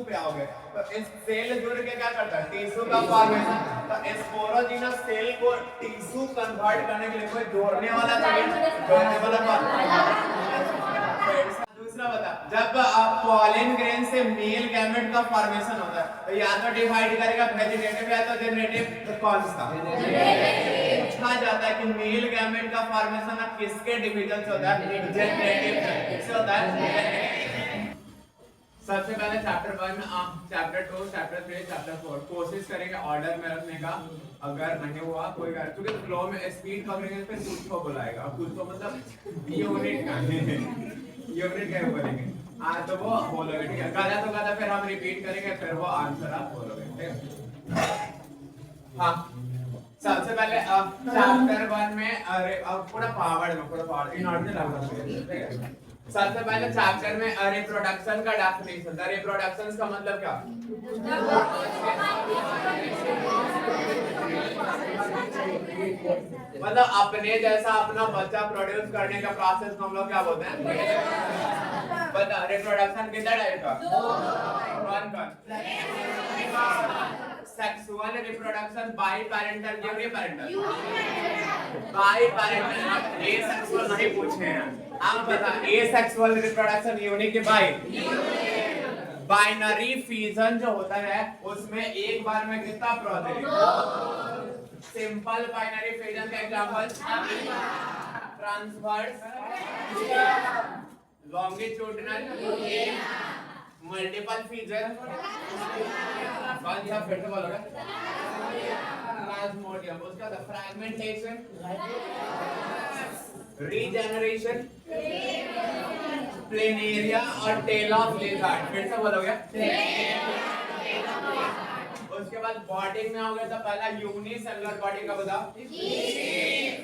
पे आओगे तो इस सेल जुड़ के क्या करता है, टिश्यू का फॉर्मेशन। तो स्पोरोजिनस सेल को टिश्यू कन्वर्ट करने के लिए कोई जोड़ने वाला चाहिए, जोड़ने वाला कौन। दूसरा बता, जब पॉलन ग्रेन से मेल गैमेट का फॉर्मेशन होता है तो या तो डिवाइड करेगा वेजिटेटिव या तो जेनरेटिव, तो कौन सा पूछा जाता है कि मेल गैमेट का फॉर्मेशन किसके डिवीजन से होता है, जेनरेटिव से होता है। सबसे पहले चैप्टर 1, चैप्टर 2, चैप्टर 3, चैप्टर 4 कोशिश करेंगे ऑर्डर में रखने का। अगर नहीं हुआ कोई क्योंकि फ्लो में स्पीड पकड़ेंगे फिर कुछ को बुलाएगा, कुछ को मतलब यूनिट का यूनिट का बोलेंगे। तो वो बोलोगे, ठीक है। गलत होगा तो फिर हम रिपीट करेंगे, फिर वो आंसर आप बोलोगे, ठीक है। हाँ, सबसे पहले चैप्टर 1 में पूरा पावर में पूरा पावर इन ऑर्डर लागू करेंगे, ठीक है। सबसे पहले चैप्टर में रिप्रोडक्शन का डेफिनेशन था। रिप्रोडक्शन का मतलब क्या, मतलब अपने जैसा अपना बच्चा प्रोड्यूस करने का प्रोसेस को हम लोग क्या बोलते हैं, बता। रिप्रोडक्शन कितना टाइप का, sexual reproduction by parental, uniparental, by parental. A sexual नहीं पूछे हैं आप, बता। ए सेक्सुअल रिप्रोडक्शन यूनिक के बाई। बाइनरी फ्यूजन जो होता है उसमें एक बार में कितना प्रोडक्ट, सिंपल बाइनरी फ्यूजन का example transverse, longitudinal, multiple fusion, कौन सा फिर से बोलोगे, प्लाज्मोडियम। उसका था फ्रैगमेंटेशन, रीजेनरेशन, प्लेनेरिया और टेल ऑफ लिजार्ड। फिर से बोलोगे। उसके बाद बॉडी में आओगे तो पहला यूनिसेलुलर बॉडी का बताओ।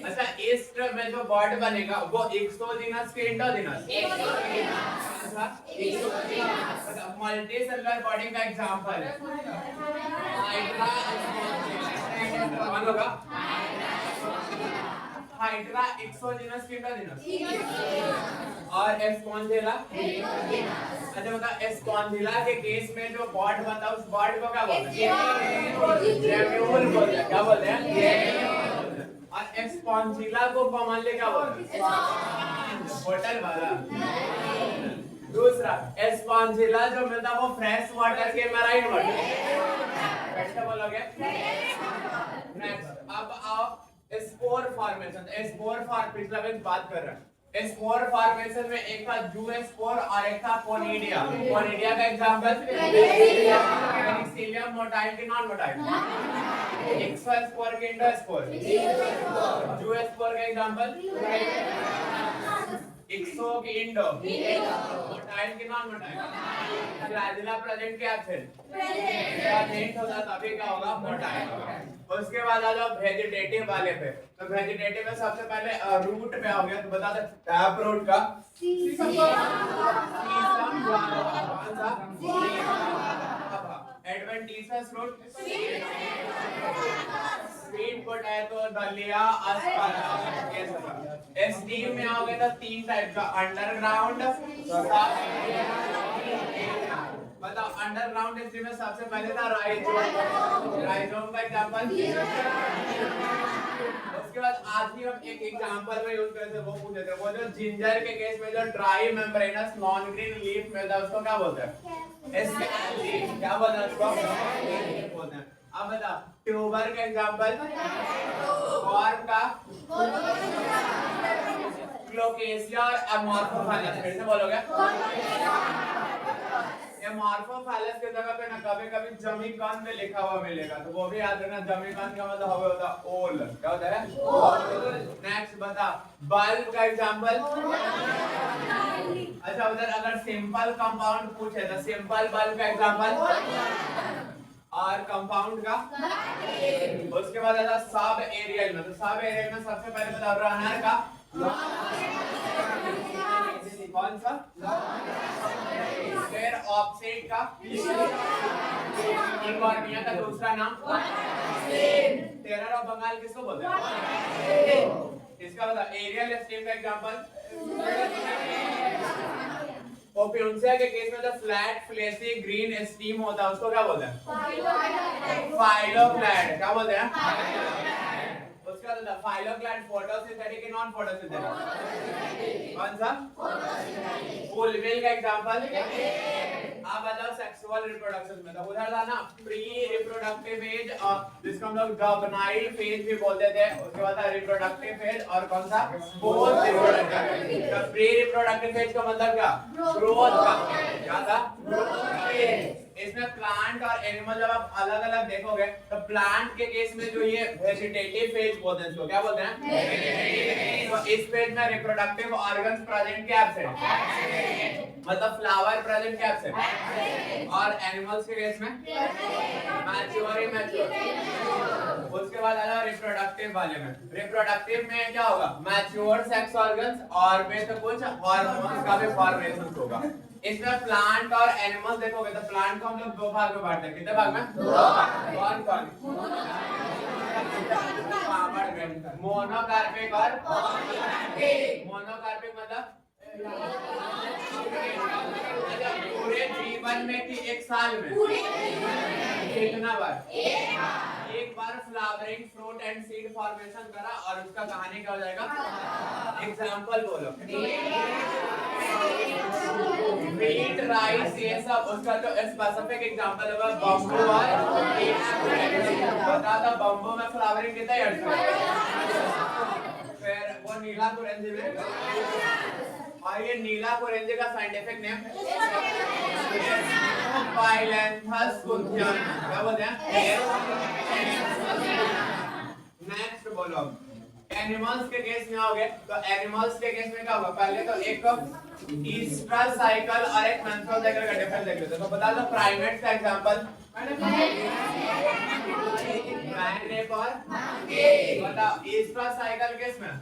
अच्छा, इस में जो बॉडी बनेगा वो एक्सोजीनस के इंडोजीनस, मल्टीसेलुलर बॉडी का एग्जांपल हाइड्रा, एक्सोजीनस के इंडोजीनस और एस्पॉन्जिला। अच्छा बता, एस्पॉन्जिला के केस में जो बॉड बनता है उस बॉड को क्या बोलते हैं, जेम्यूल बोलते हैं। क्या बोलते हैं, और एस्पॉन्जिला को कॉमनली क्या बोलते हैं, होटल वाला। दूसरा, एस्पॉन्जिला जो मिलता है वो फ्रेश वाटर के मैराइन वाटर, कैसे बोलोगे। नेक्स्ट, अब आओ स्पोर फॉर्मेशन। स्पोर फॉर्म पिछला दिन बात कर रहा है। स्पोर फॉर्मेशन में एक था जू स्पोर और एक था पोनीडिया। पोनीडिया का एग्जांपल पेनिसिलियम, मोटाइल की नॉन मोटाइल, एक्सो स्पोर के इंडो स्पोर, जू स्पोर का एग्जांपल एक्सो के इंडो, मोटाइल की नॉन मोटाइल, फ्लैजिला प्रेजेंट के एब्सेंट, प्रेजेंट होता तभी क्या होगा, मोटाइल। उसके बाद आ जाओ वेजिटेटिव वाले पे। तो वेजिटेटिव में सबसे पहले रूट पे आओगे तो बता दे टैप रूट का एडवेंटिशियस फ्रूट, स्वीट पोटैटो, दलिया, अस्परागस। एस्टीम में आओगे तो 3 टाइप का, अंडरग्राउंड, बताओ। अंडरग्राउंड स्टीम में सबसे पहले था राइजोम, राइजोम का एग्जांपल। उसके बाद आज ही हम एक एग्जांपल में यूज करते हैं, वो पूछ लेते हैं। वो जो जिंजर के केस में जो dry membranes non green leaf मिलता है उसको क्या बोलते हैं, क्या बोलते हैं उसको, बोलते हैं। अब बता, ट्यूबर का एग्जांपल, कॉर्न का क्लोकेशिया और अमॉर्फोफैलस। फिर से बोलोगे, एमॉर्फोफैलस के जगह पे ना कभी कभी जमीकंद में लिखा हुआ मिलेगा, तो वो भी याद रखना। जमीकंद का मतलब हवे होता है ओल। क्या होता है, ओल। नेक्स्ट बता, बल्ब का एग्जांपल। अच्छा, उधर अगर सिंपल कंपाउंड पूछे तो सिंपल बल्ब का एग्जांपल और कंपाउंड का। उसके बाद आता सब एरियल में। तो सब एरियल में सबसे पहले बता रनर का, कौन सा, फिर ऑफसेट का, इकॉर्निया का दूसरा नाम, टेरर ऑफ बंगाल किसको बोलते हैं, इसका बता। एरियल स्टीम का एग्जांपल ओपियूंसिया के केस में जो फ्लैट फ्लेसी ग्रीन स्टीम होता है उसको क्या बोलते हैं? फाइलोक्लैड। क्या बोलते हैं? उसका तो फाइलोक्लैड फोटोसिंथेटिक नॉन फोटोसिंथेटिक? कौन सा? फुल व्हील का एग्जांपल। आप बताओ सेक्सुअल रिप्रोडक्शन में तो उधर था ना प्री रिप्रोडक्टिव एज और जिसको हम लोग गवर्नाइल फेज भी बोलते थे, उसके बाद था रिप्रोडक्टिव फेज और कौन सा? Post reproductive. तो प्री रिप्रोडक्टिव फेज का मतलब क्या? ग्रोथ का। क्या था? Growth phase. इसमें प्लांट और एनिमल जब आप अलग अलग देखोगे तो प्लांट के केस में जो ये वेजिटेटिव फेज बोलते हैं, इसको क्या बोलते हैं? तो इस फेज में रिप्रोडक्टिव ऑर्गन्स प्रेजेंट के एब्सेंट, मतलब फ्लावर प्रेजेंट के एब्सेंट। और एनिमल्स के केस में मैच्योर इमैच्योर। उसके बाद आया रिप्रोडक्टिव वाले में। रिप्रोडक्टिव में क्या होगा? मैच्योर सेक्स ऑर्गन्स और में तो कुछ हार्मोन्स का भी फॉर्मेशन होगा। इसमें प्लांट और एनिमल्स देखोगे तो प्लांट को हम लोग दो भाग में बांटते हैं। कितने भाग में? कौन कौन? मोनोकार्पिक और मोनोकार्पिक मतलब पूरे जीवन में कि एक साल में कितना बार? एक बार flowering fruit and seed formation करा और उसका कहानी क्या हो जाएगा? एग्जांपल बोलो। व्हीट राइस ये सब उसका तो स्पेसिफिक एग्जांपल होगा बम्बू और बता दो बम्बू में फ्लावरिंग कितना है? फिर वो नीला कुरेंजी में, और ये नीला कुरेंजी का साइंटिफिक नेम पाइलेंथस कुंथियन। क्या बोलते हैं? नेक्स्ट बोलो। एनिमल्स के केस में आओगे तो एनिमल्स के केस में क्या होगा? पहले तो एक ईस्ट्रल साइकिल और एक मेंस्ट्रुअल साइकिल का डिफरेंस देख लेते हैं। तो बता दो प्राइमेट्स का एग्जांपल। मैन और बताओ ईस्ट्रल साइकिल केस में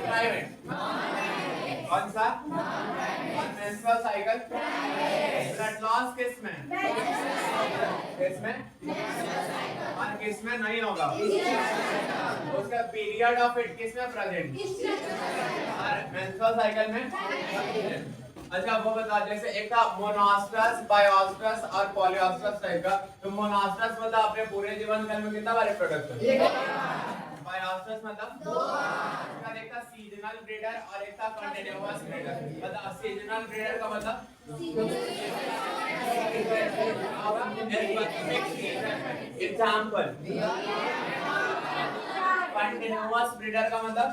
प्राइमेट कौन सा? मेंस्ट्रुअल साइकिल ब्लड लॉस किस में? और किस में नहीं होगा? उसका पीरियड ऑफ इट किस में प्रेजेंट? और मेंस्ट्रुअल साइकिल में। अच्छा वो बता, जैसे एक था मोनोस्ट्रस, बायोस्ट्रस और पॉलीओस्ट्रस टाइप का। तो मोनोस्ट्रस मतलब अपने पूरे जीवन काल में कितना बार रिप्रोडक्शन? बायोस्ट्रस मतलब दो बार। एक था सीजनल ब्रीडर और एक था कंटीन्यूअस ब्रीडर। मतलब सीजनल ब्रीडर का मतलब एग्जांपल। कंटीन्यूअस ब्रीडर का मतलब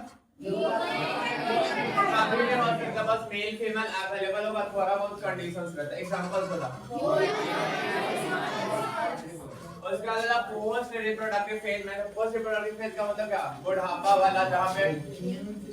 बस मेल फीमेल अवेलेबल होगा, थोड़ा बहुत कंडीशंस रहता है। एग्जांपल्स बता। उसके बाद पोस्ट रिप्रोडक्टिव फेज में, पोस्ट रिप्रोडक्टिव फेज का मतलब क्या? बुढ़ापा वाला, जहाँ पे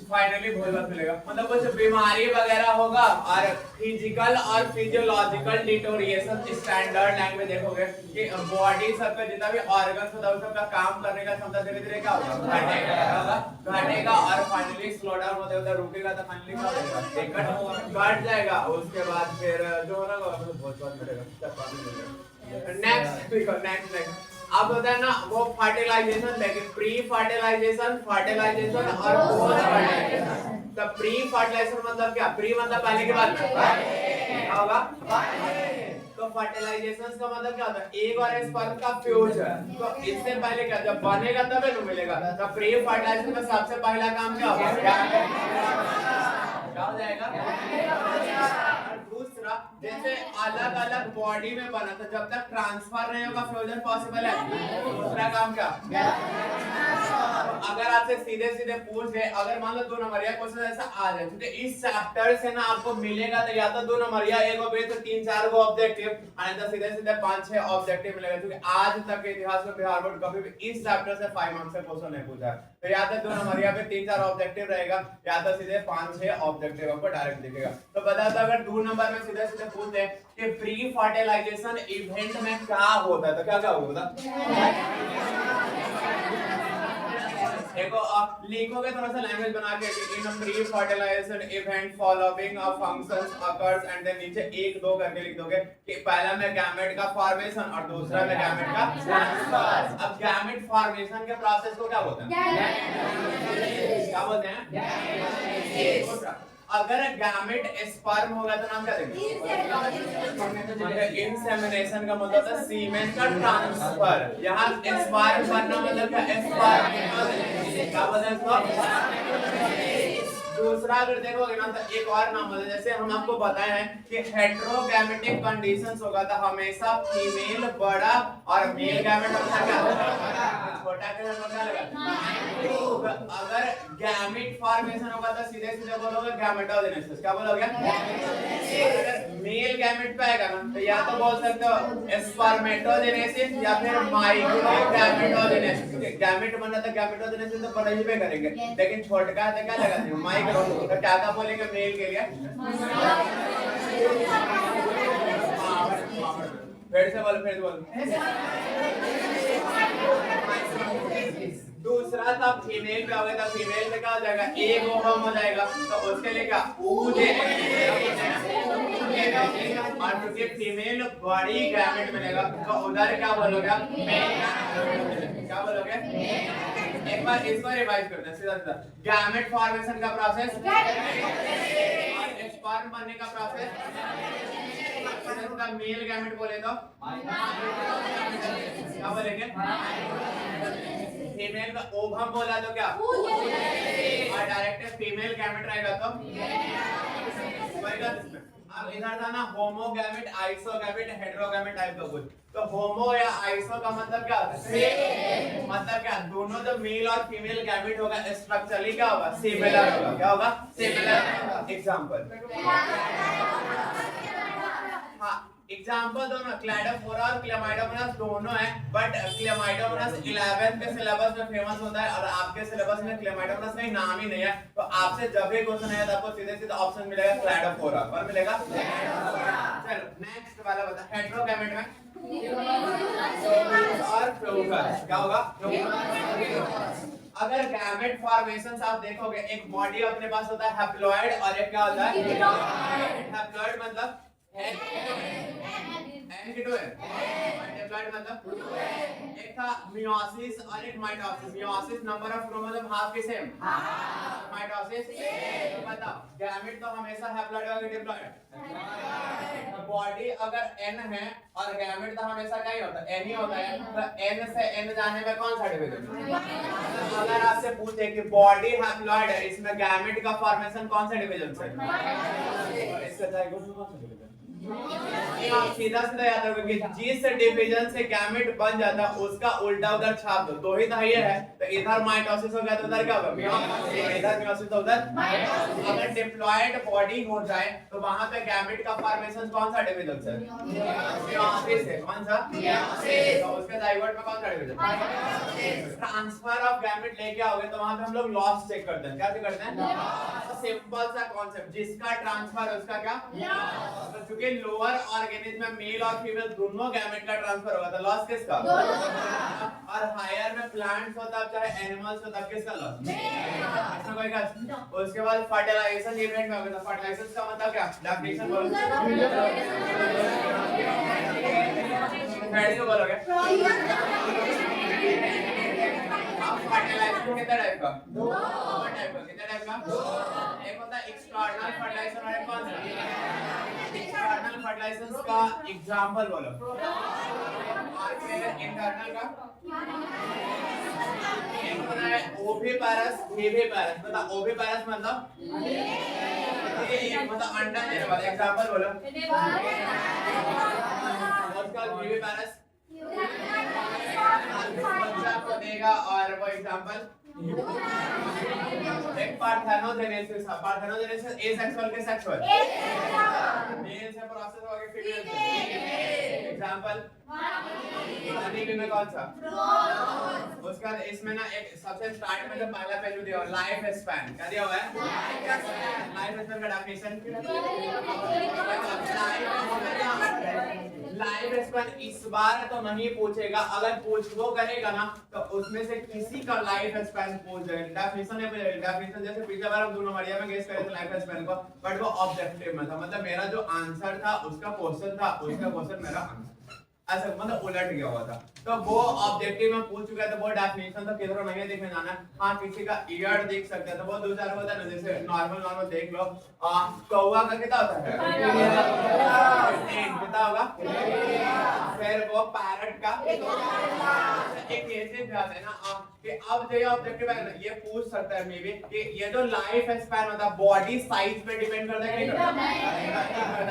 फाइनली भोजन मिलेगा, मतलब कुछ बीमारी वगैरह होगा और फिजिकल और फिजियोलॉजिकल डिटोरिएशन। स्टैंडर्ड लैंग्वेज देखोगे कि बॉडी सबका जितना भी ऑर्गन्स होता है सबका काम करने का क्षमता धीरे धीरे क्या होगा? घटेगा और फाइनली स्लो डाउन होते होते रुकेगा तो फाइनली क्या होगा? घट जाएगा। उसके बाद फिर जो होना बहुत मिलेगा। नेक्स्ट अब होता है ना वो फर्टिलाइजेशन, लेकिन प्री फर्टिलाइजेशन, फर्टिलाइजेशन और पोस्ट फर्टिलाइजेशन। तो प्री फर्टिलाइजेशन मतलब क्या? प्री मतलब पहले के बाद क्या होगा? तो फर्टिलाइजेशन का मतलब क्या होता है? एग और स्पर्म का फ्यूजन। तो इससे पहले क्या? जब बनेगा तब तो मिलेगा। तो प्री फर्टिलाइजेशन का सबसे पहला काम क्या होगा? क्या हो जाएगा? दूसरा, जैसे अलग अलग बॉडी में बना था, जब तक ट्रांसफर नहीं होगा फ्यूजन पॉसिबल है। दूसरा काम क्या? अगर आपसे सीधे सीधे पूछ दे, अगर मान लो 2 नंबरिया क्वेश्चन ऐसा आ जाए, क्योंकि इस चैप्टर से ना आपको मिलेगा तो या तो 2 नंबरिया, एक हो तो 3-4 गो ऑब्जेक्टिव, अन्यथा सीधे सीधे 5-6 ऑब्जेक्टिव मिलेगा। क्योंकि आज तक के इतिहास में बिहार बोर्ड कभी भी इस चैप्टर से 5 मार्क्स से क्वेश्चन नहीं पूछा। तो या तो 2 नंबरिया पे 3-4 ऑब्जेक्टिव रहेगा, या तो सीधे 5-6 ऑब्जेक्टिव आपको डायरेक्ट दिखेगा। तो बता दो अगर 2 नंबर में सीधे सीधे पूछते हैं कि प्री फर्टिलाइजेशन इवेंट में क्या होता है, तो क्या क्या होगा? देखो आप लिखोगे थोड़ा सा लैंग्वेज बना के कि in pre fertilization event following of functions occurs, and then नीचे 1-2 करके लिख दोगे कि पहला में गैमेट का फॉर्मेशन और दूसरा में गैमेट का ट्रांसफर। अब गैमेट फॉर्मेशन के प्रोसेस को क्या बोलते हैं? क्या बोलते हैं? अगर गैमेट स्पर्म होगा तो नाम क्या देंगे? इंसेमिनेशन का मतलब था सीमेन का ट्रांसफर। यहाँ स्पर्म बनना मतलब क्या? स्पर्म क्या बोलते हैं इसको? दूसरा अगर देखोगे ना तो एक और नाम होता है, जैसे हम आपको बताए हैं कि हेटेरोगैमेटिक कंडीशंस होगा तो हमेशा फीमेल बड़ा और मेल गैमेट हमेशा क्या होगा? छोटा। क्या लगा? अगर गैमेट फॉर्मेशन होगा तो सीधे सीधे बोलोगे गैमेटोजेनेसिस। क्या बोलोगे? अगर मेल गैमेट पे आएगा ना तो या तो बोल सकते हो स्पर्मेटोजेनेसिस या फिर माइक्रोगैमेटोजेनेसिस। गैमेट बनना था गैमेटोजेनेसिस तो बड़ा ही पे करेंगे, लेकिन छोटा है तो क्या लगा देंगे? माइक्रो। तो क्या क्या बोलेंगे मेल के लिए? फिर से बोल। दूसरा था फीमेल पे हो गया, फीमेल पे क्या हो जाएगा? एक ओवम हो जाएगा तो उसके लिए क्या? ऊजे। और क्योंकि फीमेल बड़ी गैमेट मिलेगा तो उधर क्या बोलोगे? क्या बोलोगे? एक बार इसको रिवाइज करते हैं सीधा सीधा। गैमेट फॉर्मेशन का प्रोसेस और स्पर्म बनने का प्रोसेस। का मेल गैमेट बोले तो क्या बोलेंगे? फीमेल का ओवम बोला तो क्या? और डायरेक्ट फीमेल गैमेट रहेगा तो अब इधर था ना होमोगैमेट, आइसोगैमेट, हेटेरोगैमेट टाइप का कुछ। तो होमो या आइसो का मतलब क्या होता है? मतलब क्या? दोनों जो मेल और फीमेल गैमेट होगा स्ट्रक्चरली क्या होगा? सिमिलर होगा। क्या होगा? सिमिलर। एग्जांपल एग्जाम्पल दोनों क्लैडोफोरा और क्लेमाइडोमोनास दोनों है, बट क्लेमाइडोमोनास 11th के सिलेबस में फेमस होता है और आपके सिलेबस में क्लेमाइडोमोनास का नाम ही नहीं है। तो आपसे जब भी क्वेश्चन आया तो आपको सीधे सीधे ऑप्शन मिलेगा क्लैडोफोरा। कौन मिलेगा? चलो नेक्स्ट वाला बता। हेटेरोगैमेट में और फ्लोकस क्या होगा? अगर गैमेट फॉर्मेशंस आप देखोगे, एक बॉडी अपने पास होता है हैप्लॉइड और एक क्या होता है? हैप्लॉइड मतलब मतलब एक था मियोसिस और एक mitosis. Meiosis number of chromosome half के सेम, माइटोसिस तो बताओ गैमेट तो हमेशा हैप्लॉइड और डिप्लॉइड। बॉडी अगर n है और गैमेट तो हमेशा क्या ही होता है? n ही होता है। तो n से n जाने में कौन सा डिवीजन? अगर आपसे पूछे कि बॉडी हैप्लॉइड है, इसमें गैमेट का फॉर्मेशन कौन सा डिवीजन से? इसका जाएगा कौन सा डिवीजन? आप सीधा सीधा याद रखोगे जिस डिवीजन से गैमेट बन जाता है उसका उल्टा उधर छाप दो। दो ही तो ये है, तो इधर माइटोसिस हो गया तो उधर क्या होगा? मियोसिस। इधर मियोसिस तो उधर माइटोसिस। अगर डिप्लॉइड बॉडी हो जाए तो वहां पे गैमेट का फॉर्मेशन कौन सा डिवीजन से? मियोसिस है। कौन सा? मियोसिस। तो उसके जाइगोट में कौन सा division? Mitosis. Transfer of gamete लेके आओगे तो वहां पे हम लोग लॉस चेक करते हैं। क्या चेक करते हैं? सिंपल सा कॉन्सेप्ट, जिसका ट्रांसफर उसका क्या? तो चूंकि लोअर ऑर्गेनिज्म में मेल और फीमेल दोनों गैमेट का ट्रांसफर होगा तो लॉस किसका? और हायर में प्लांट्स होता है चाहे एनिमल्स होता है, किसका लॉस? इसमें कोई का। उसके बाद फर्टिलाइजेशन इवेंट में होगा। तो फर्टिलाइजेशन का मतलब क्या? डेफिनेशन बोलो। फैट को बोलोगे। आप फर्टिलाइजेशन कितने टाइप का? दो टाइप का। कितने टाइप का? एक होता है एक्सटर्नल फर्टिलाइजेशन और एक कौन सा? एक्सटर्नल फर्टिलाइजेशंस का एग्जांपल बोलो। और फिर इंटरनल का एक होता है ओविपारस, विविपारस। मतलब ओविपारस मतलब मतलब अंडा देने वाला। एग्जांपल बोलो। उसका विविपारस बच्चा को देगा और वो एग्जांपल एक पार्थेनोजेनेसिस। पार्थेनोजेनेसिस एसेक्सुअल के सेक्सुअल, मेल से प्रोसेस होगा कि फीमेल से। एग्जांपल हनी में कौन सा? उसका इसमें ना एक सबसे स्टार्ट में जो पहला पहलू दिया हुआ लाइफ स्पैन। क्या दिया हुआ है? लाइफ स्पैन का डेफिनेशन लाइफ स्पैन इस बार तो नहीं पूछेगा, अगर पूछो करेगा ना तो उसमें से किसी का लाइफ स्पैन पूछ जाएगा। डेफिनेशन है, डेफिनेशन जैसे पिछले बार हम दोनों मरिया में गेस करे थे लाइफ स्पैन को, बट वो ऑब्जेक्टिव में था। मतलब मेरा जो आंसर था उसका क्वेश्चन था, उसका क्वेश्चन मेरा आंसर। ऐसा मतलब उलट गया हुआ था। तो वो ऑब्जेक्टिव में पूछ चुका है, तो वो डेफिनेशन तो किधर नहीं है देखने जाना है। हाँ किसी का ईयर देख सकते हैं, तो वो दो चार होता है ना, जैसे नॉर्मल देख लो। कौवा का कितना होता है? कितना होगा? फिर वो पैरट का एक ऐसे जाते हैं ना कि अब जो ऑब्जेक्टिव है ना, ये पूछ सकता है मे बी कि ये जो लाइफ स्पैन होता है बॉडी साइज पे डिपेंड करता है कि नहीं?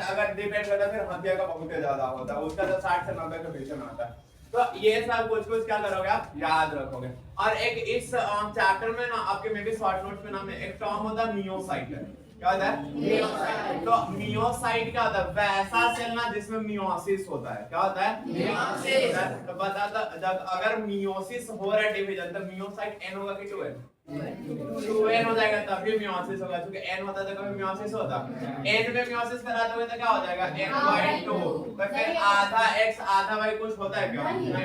अगर डिपेंड करता है फिर हत्या का बहुत ज्यादा होता है, उसका तो 60 से 90 के बीच में आता है। तो ये सब कुछ क्या करोगे आप याद रखोगे। और एक इस चैप्टर में ना आपके मे बी शॉर्ट नोट्स में नाम है एक टर्म होता है मियोसाइट। क्या होता है? तो मियोसाइट क्या होता है? वैसा सेल ना जिसमें मियोसिस होता है। क्या होता है? मियोसिस। तो बता जब अगर मियोसिस हो रहा है डिवीजन, तो मियोसाइट n होगा कि 2n? 2n हो जाएगा, तभी मियोसिस होगा, क्योंकि n होता तो कभी मियोसिस होता। n में मियोसिस करा दोगे तो क्या हो जाएगा? n/2। तो फिर आधा x आधा y कुछ होता है क्या? नहीं ना,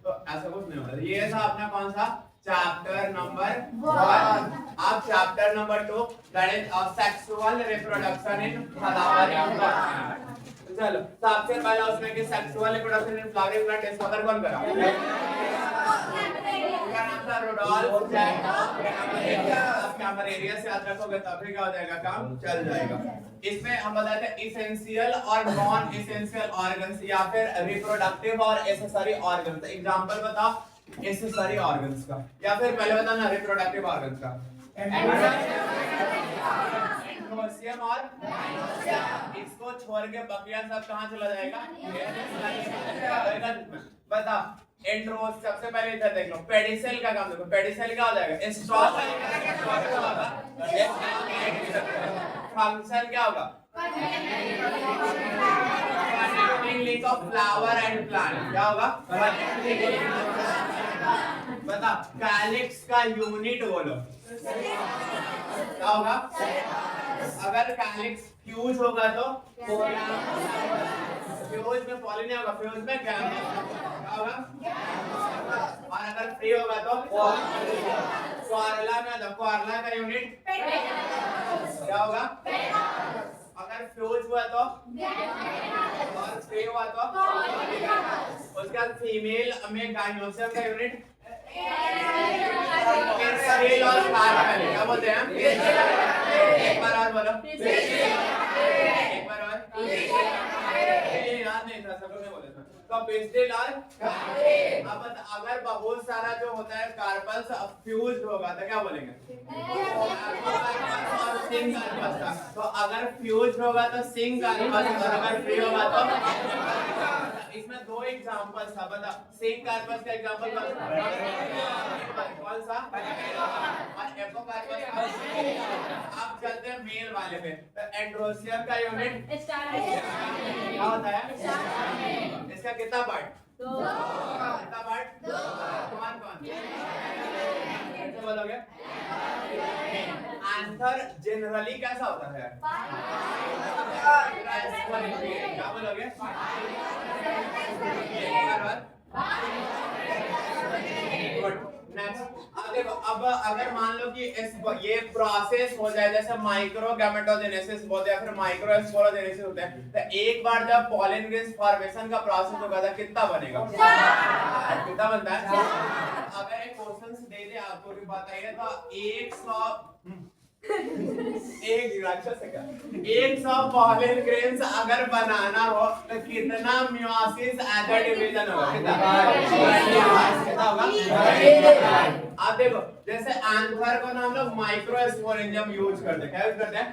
तो ऐसा कुछ नहीं होता। ये था अपना कौन सा चैप्टर नंबर 1। अब chapter number 2 that is sexual reproduction in flowering plant. चलो सबसे पहला उसमें कि sexual reproduction in flowering plant इसको अगर कौन करा? क्या नाम था? रुडोल्फ कैमरेरिया से याद रखोगे तभी क्या हो जाएगा, काम चल जाएगा। इसमें हम बताते हैं इसेंशियल और नॉन इसेंशियल ऑर्गन्स या फिर रिप्रोडक्टिव और एसेसरी ऑर्गन्स। एग्जांपल बताओ एसेसरी ऑर्गन्स का, या फिर पहले बताना रिप्रोडक्टिव ऑर्गन्स का। एंड्रोसियम और इसको छोड़ के बकिया सब कहाँ चला जाएगा? बता एंड्रोस सबसे पहले इधर देख लो, पेडिसेल का काम देखो, पेडिसेल क्या हो जाएगा? फंक्शन क्या होगा? Link of flower and plant. क्या होगा? बता कैलिक्स का यूनिट बोलो। क्या होगा? अगर कैलिक्स फ्यूज होगा तो फ्यूज में पॉलिन होगा, फ्यूज में गैमेट। क्या होगा? और अगर फ्री होगा तो क्वारला में आता, क्वारला का यूनिट क्या होगा? अगर फ्यूज हुआ तो और फ्री हुआ तो उसका फीमेल में गाइनोसियम का यूनिट पेस्टिल और कार्पेल। क्या बोलते हैं? एक बार और बोलो, एक बार और। याद नहीं था, सब लोग ने बोले था। तो पेस्टिल और अब अगर बहुत सारा जो होता है कार्पल्स फ्यूज्ड होगा तो क्या बोलेंगे? सिंग कार्पल्स का। तो अगर फ्यूज्ड होगा तो सिंग कार्पल्स, और अगर फ्री होगा तो इसमें दो एग्जांपल्स था, बता सिंग कार्पल्स का एग्जांपल कौन सा? और एपोकार्पस का। अब चलते हैं मेल वाले पे। तो एंड्रोसियम का यूनिट क्या होता है? इसका कितना पार्ट? 2। कितना पार्ट? 2। कौन कैसे बोलोगे? आंसर जनरली कैसा होता है? क्या बोलोगे? अब देखो, अब अगर मान लो कि ये प्रोसेस हो जाए, जैसे माइक्रो गैमेटोजेनेसिस बोलते हैं, फिर माइक्रो स्पोरोजेनेसिस होता है, तो एक बार जब पॉलन ग्रेन्स फॉर्मेशन का प्रोसेस होगा तो कितना बनेगा? कितना बनता है? अगर एक क्वेश्चन दे दे आपको कि बताइए तो 100 पॉलन ग्रेन्स अगर बनाना हो तो कितना मियोसिस एडर डिवीजन होगा? कितना होगा? आप देखो जैसे आंसर को ना हम लोग माइक्रोस्पोरेंजियम यूज करते हैं। क्या यूज करते हैं?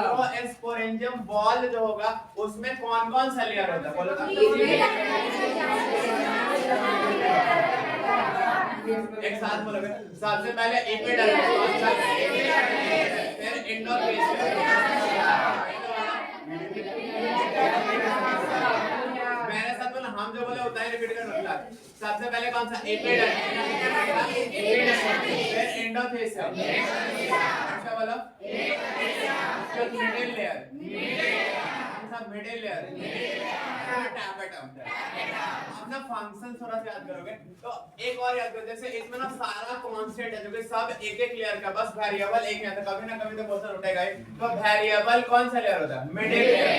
माइक्रोस्पोरेंजियम बॉल जो होगा उसमें कौन कौन सा लेयर होता है बोलो एक साथ बोलोगे। सबसे पहले एपिडर्मिस, फिर एंडोप्लाज्म। मेरे साथ बोलो, हम जो बोले उतना ही रिपीट करना। सबसे पहले कौन सा? एपिडर्मिस, फिर एंडोप्लाज्म, अच्छा बोलो मिडिल लेयर, मिडिल लेयर अपना फंक्शन थोड़ा सा याद करोगे तो एक और याद करो। जैसे इसमें ना सारा कांस्टेंट है जो कि सब एक एक लेयर का, बस वेरिएबल एक है, तो कभी ना कभी तो क्वेश्चन उठेगा ही। तो वेरिएबल कौन सा लेयर होता है? Middle layer.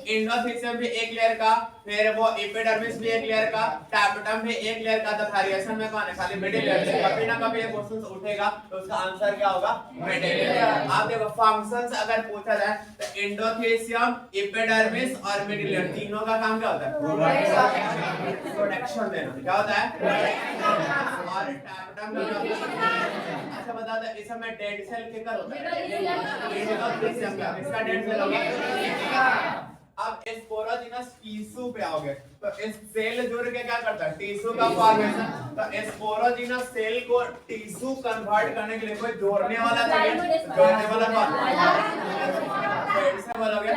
एंडोथेलियम भी एक लेयर का, फिर वो एपिडर्मिस भी एक लेयर का, टैपेटम भी एक लेयर का। तो वेरिएशन में कौन है? खाली मिडिल लेयर से। कभी ना कभी ये क्वेश्चन उठेगा तो उसका आंसर क्या होगा? Middle layer. आप देखो फंक्शंस अगर पूछा जाए तो एंडोथेलियम, एपिडर्मिस और मिडिल लेयर तीनों का काम क्या होता है? प्रोटेक्शन देना। क्या होता है? और टैपेटम का क्या होता है? अच्छा बता दो इस समय डेड सेल किधर होता है? इसका डेड सेल होगा। अब स्पोरोजिनस टिश्यू पे आओगे तो इस सेल जुड़ के क्या करता है? टिश्यू का फॉर्मेशन। तो स्पोरोजिनस सेल को टिश्यू कन्वर्ट करने के लिए कोई जोड़ने वाला चाहिए। जोड़ने वाला कौन? डेड सेल बोलोगे।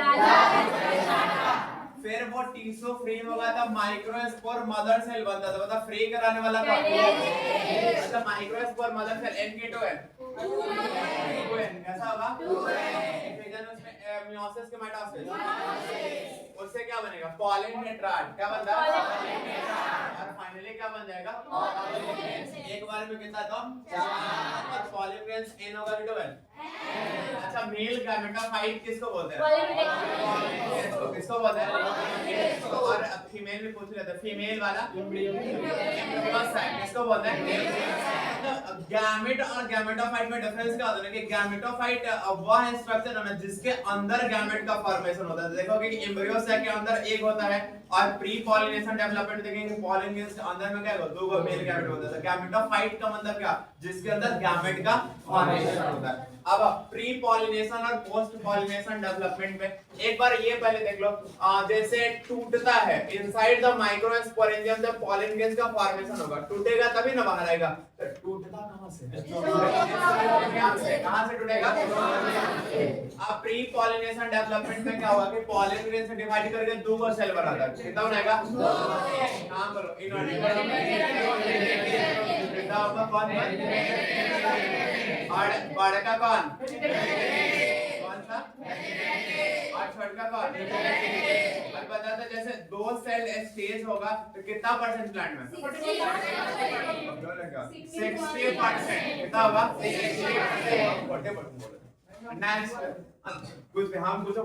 फिर वो टिश्यू फ्री होगा तब माइक्रोस्पोर मदर सेल बनता था। मतलब फ्री कराने वाला कौन? अच्छा माइक्रोस्पोर मदर सेल N-K2N कैसा होगा? डिवीजन उसमें मियोसिस के माइटोसिस। उससे क्या बनेगा? Pollen tetrad. क्या बनता है? और फाइनली क्या बन जाएगा? एक बार में कितना तो पॉलन ग्रेन्स N होगा कि 12? अच्छा मेल गैमेटोफाइट किसको बोलते हैं? किसको बोलते हैं? और फीमेल में पूछ लेते हैं। फीमेल वाला किसको बोलते हैं? गैमेट और गैमेटोफाइट में डिफरेंस क्या होता है कि गैमेटोफाइट वह है स्ट्रक्चर है जिसके अंदर गैमेट का फॉर्मेशन होता है। देखोगे कि एम्ब्रियो सेक के अंदर एक होता है और प्री पॉलिनेशन डेवलपमेंट देखेंगे पॉलन ग्रेन्स के अंदर में क्या होगा? दो गो मेल गैमेट होता है। गैमेटोफाइट का मतलब क्या? जिसके अंदर गैमेट का फॉर्मेशन होता है। अब प्री पॉलिनेशन और पोस्ट पॉलिनेशन डेवलपमेंट में एक बार ये पहले देख लो। जैसे टूटता है इनसाइड द माइक्रोस्पोरेंजियम जब पॉलन ग्रेन्स का फॉर्मेशन होगा, टूटेगा तभी ना बाहर आएगा। तो टूटता कहां से? कहां से टूटेगा? अब प्री पॉलिनेशन डेवलपमेंट में क्या होगा कि पॉलन ग्रेन से डिवाइड करके दो को सेल बनाता है। कितना बनाएगा? नाम करो कौन और बड़ा का कौन सा और छोटा कौन? और बता दो जैसे दो सेल स्टेज होगा तो कितना परसेंट प्लांट में? 60%। कितना होगा? 40%। नेक्स्ट कुछ हम पूछो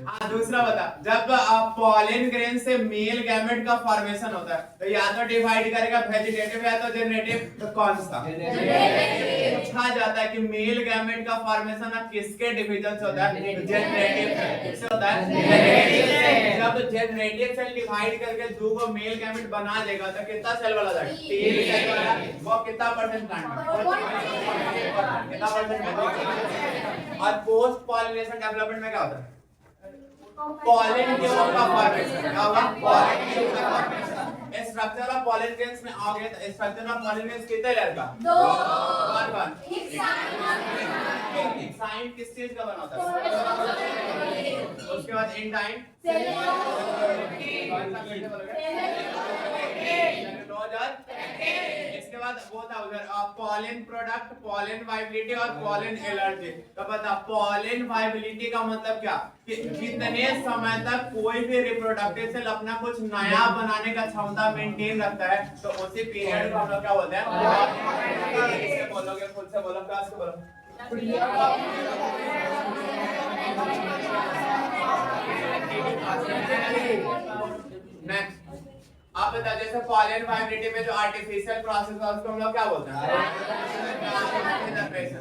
हाँ दूसरा बता। जब पॉलन ग्रेन से मेल गैमेट का फॉर्मेशन होता है तो या तो डिवाइड करेगा वेजिटेटिव या तो जेनरेटिव। तो कौन सा? पूछा जाता है कि मेल गैमेट का फॉर्मेशन किसके डिवीजन से होता है? जेनरेटिव से होता है। जब जेनरेटिव सेल डिवाइड करके दो को मेल गैमेट बना देगा तो कितना सेल वाला जाएगा? 3 सेल वाला। वो कितना परसेंट प्लांट में? कितना परसेंट? और पोस्ट पॉलिनेशन डेवलपमेंट में क्या होता है? पॉलन ट्यूब का फॉर्मेशन। क्या होगा? पॉलन ट्यूब का formation. Structure of pollen grains में आओगे तो स्ट्रक्चर ऑफ पॉलन ग्रेन्स कितने लेयर का? 2। कौन? एक साइन किस चीज का बना होता है? उसके बाद इन टाइम इसके बाद वो था उधर पॉलन प्रोडक्ट, पॉलन वाइबिलिटी और पॉलन एलर्जी। तो बता पॉलन वाइबिलिटी का मतलब क्या? कि जितने समय तक कोई भी रिप्रोडक्टिव सेल अपना कुछ नया बनाने का क्षमता मेंटेन रखता है तो उसी पीरियड को हम लोग क्या बोलते हैं? इससे बोलोगे खुद से बोलो क्लास से बोलो। नेक्स्ट आप बता जैसे पॉलन वाइबिलिटी में जो आर्टिफिशियल प्रोसेस है उसको हम लोग क्या बोलते हैं?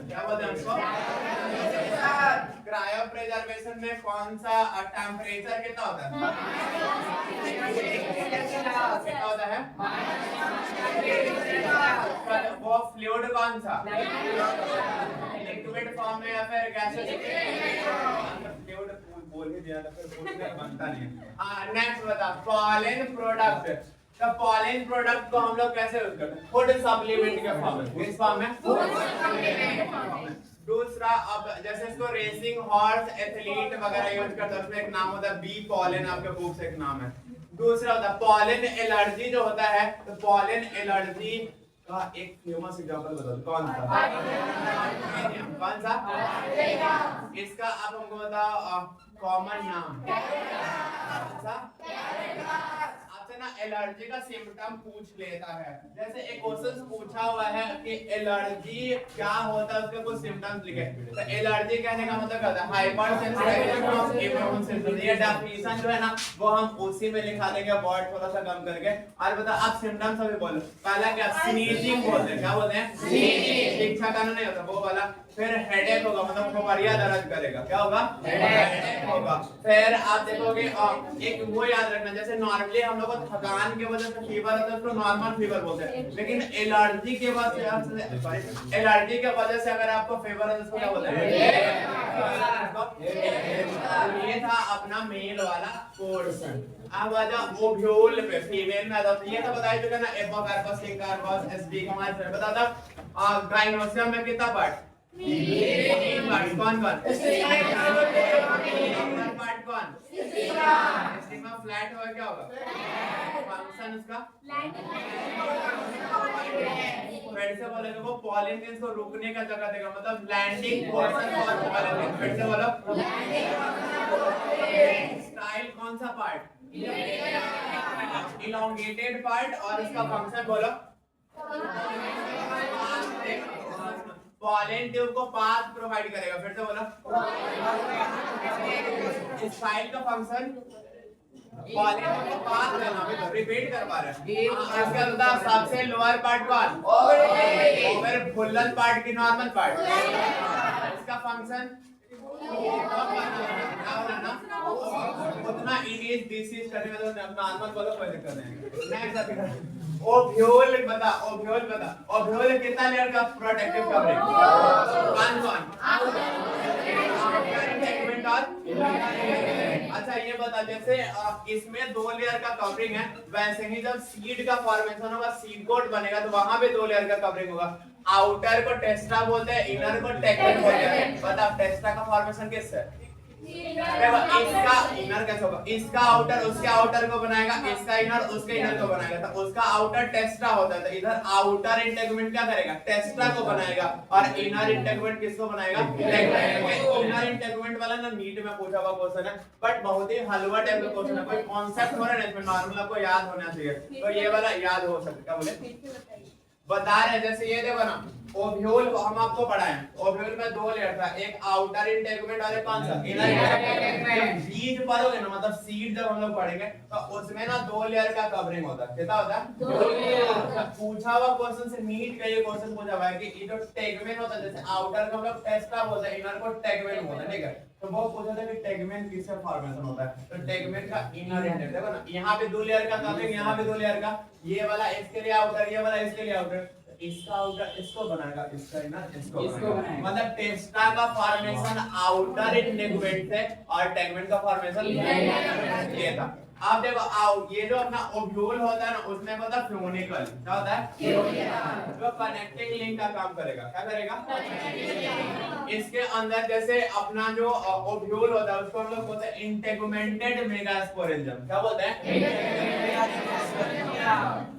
क्या बोलते हैं उसको? क्रायो प्रिजर्वेशन में कौन सा टेम्परेचर कितना होता है? कितना होता है? वो फ्लूइड कौन सा? लिक्विड फॉर्म में या फिर गैसेस? फ्लूइड बोल के दिया था फिर बनता नहीं है। नेक्स्ट बता पॉलन प्रोडक्ट। तो पॉलन प्रोडक्ट को हम लोग कैसे यूज करते हैं? फूड सप्लीमेंट के फॉर्म में। किस फॉर्म में? फूड सप्लीमेंट फॉर्म में। दूसरा अब जैसे इसको रेसिंग हॉर्स एथलीट वगैरह यूज करते हैं उसमें एक नाम होता है बी पॉलन। आपके बुक से एक नाम है। दूसरा होता है पॉलन एलर्जी जो होता है तो पॉलन एलर्जी का एक फेमस एग्जांपल बता दो कौन सा? कौन सा? इसका आप हमको बताओ कॉमन नाम। कौन सा? आपसे ना एलर्जी का सिम्टम पूछ लेता है। जैसे एक क्वेश्चन पूछा हुआ है कि एलर्जी क्या होता है, उसके कुछ सिम्टम्स लिखे। तो एलर्जी कहने का मतलब क्या होता है? Hyper sensitivity of immune system. ये डेफिनेशन जो है ना वो हम उसी में लिखा देंगे, वर्ड थोड़ा सा कम करके। और बता आप सिम्टम्स अभी बोलो। पहला क्या? स्नीजिंग बोलते हैं। क्या बोलते हैं? स्नीजिंग। शिक्षा का नहीं होता वो वाला। फिर हेडेक होगा, मतलब खोपड़िया दर्द करेगा। क्या होगा? हेडेक होगा। फिर आप देखोगे एक वो याद रखना, जैसे नॉर्मली हम लोग को थकान की वजह से फीवर होता है उसको नॉर्मल फीवर बोलते हैं, लेकिन एलर्जी के वजह से एलर्जी के वजह से अगर आपको फीवर है तो उसको क्या बोलते हैं? ये था अपना मेल वाला पोर्शन। अब आ जाओ ओव्यूल पे, फीमेल में आ जाओ। ये तो बताया चुका ना, एपोकार्पस, सिंकार्पस, एस्टिग्मा। बता दो गाइनोसियम में कितना पार्ट? तीन पार्ट। कौन कौन? पार्ट कौन? स्टिग्मा फ्लैट होगा, क्या होगा? फंक्शन उसका फिर से बोलेंगे वो पॉलिन ग्रेन्स को रुकने का जगह देगा, मतलब landing portion for pollen grains. फिर से बोलो। स्टाइल कौन सा पार्ट? Elongated part. और इसका फंक्शन बोलो। पॉलन ट्यूब को पाथ प्रोवाइड करेगा। फिर से बोलो। स्टाइल का फंक्शन पॉलन को पाथ देना। अभी तो रिपीट कर पा रहे हैं। इसका मतलब सबसे लोअर पार्ट कौन? ओवर फुल्लन पार्ट की नॉर्मल पार्ट। इसका फंक्शन उतना इनिस डिसीज करने में तो नॉर्मल बोलो, कोई दिक्कत नहीं। नेक्स्ट ओव्यूल बता। ओव्यूल बता। ओव्यूल कितना लेयर का प्रोटेक्टिव कवरिंग? कौन? सेगमेंट और अच्छा ये बता, जैसे इसमें 2 लेयर का कवरिंग है, वैसे ही जब सीड का फॉर्मेशन होगा, सीड कोट बनेगा, तो वहां पे 2 लेयर का कवरिंग होगा। आउटर को टेस्टा बोलते हैं, इनर को टेगमेंट बोलते हैं। बता टेस्टा का फॉर्मेशन किससे? इसका इनर कैसे होगा? इसका आउटर उसके आउटर को बनाएगा, इसका इनर उसके इनर को बनाएगा। तो उसका आउटर टेस्टा होता है, तो इधर आउटर इंटेगमेंट क्या करेगा? टेस्टा को बनाएगा। और इनर इंटेगमेंट किसको बनाएगा? इनर इंटेगमेंट वाला ना नीट में पूछा हुआ क्वेश्चन है, बट बहुत ही हलवा टाइप का क्वेश्चन है। कोई कॉन्सेप्ट हो रहा है इसमें, नॉर्मल आपको याद होना चाहिए, तो ये वाला याद हो सकता है। बोले बता रहे जैसे ये देखो ना, ओव्यूल हम आपको पढ़ाए। ओव्यूल में 2 लेयर था, एक आउटर इंटेगमेंट और एक कौन सा? Inner integument. बीज पढ़ोगे ना, मतलब सीड जब हम लोग पढ़ेंगे तो उसमें ना 2 लेयर का कवरिंग होता है। कितना होता है? 2 लेयर। पूछा हुआ क्वेश्चन से नीट का ये क्वेश्चन पूछा हुआ है कि ये जो टेगमेंट होता है, जैसे आउटर को हम लोग टेस्टा बोलते हैं, इनर को टेगमेंट बोलते हैं, ठीक है? तो वो पूछा था कि टेगमेंट किससे फॉर्मेशन होता है, तो टेगमेंट का इनर इंटेगमेंट। देखो ना यहाँ पे 2 लेयर का कवरिंग, यहाँ पे 2 लेयर का, ये वाला इसके लिए आउटर, ये वाला इसके लिए आउटर। इसका आउटर इसको बनाएगा, इसका इनर इसको बनाएगा। मतलब टेस्टा का फॉर्मेशन आउटर इंटेगमेंट से और टेगमेंट का फॉर्मेशन ये था। अब देखो ये जो अपना ओव्यूल होता है ना, उसमें होता है फ्यूनिकल। क्या होता है? जो कनेक्टिंग लिंक का काम करेगा। क्या करेगा? इसके अंदर जैसे अपना जो ओव्यूल होता है उसको हम लोग बोलते हैं इंटेगुमेंटेड मेगास्पोरेंजियम। क्या बोलते हैं?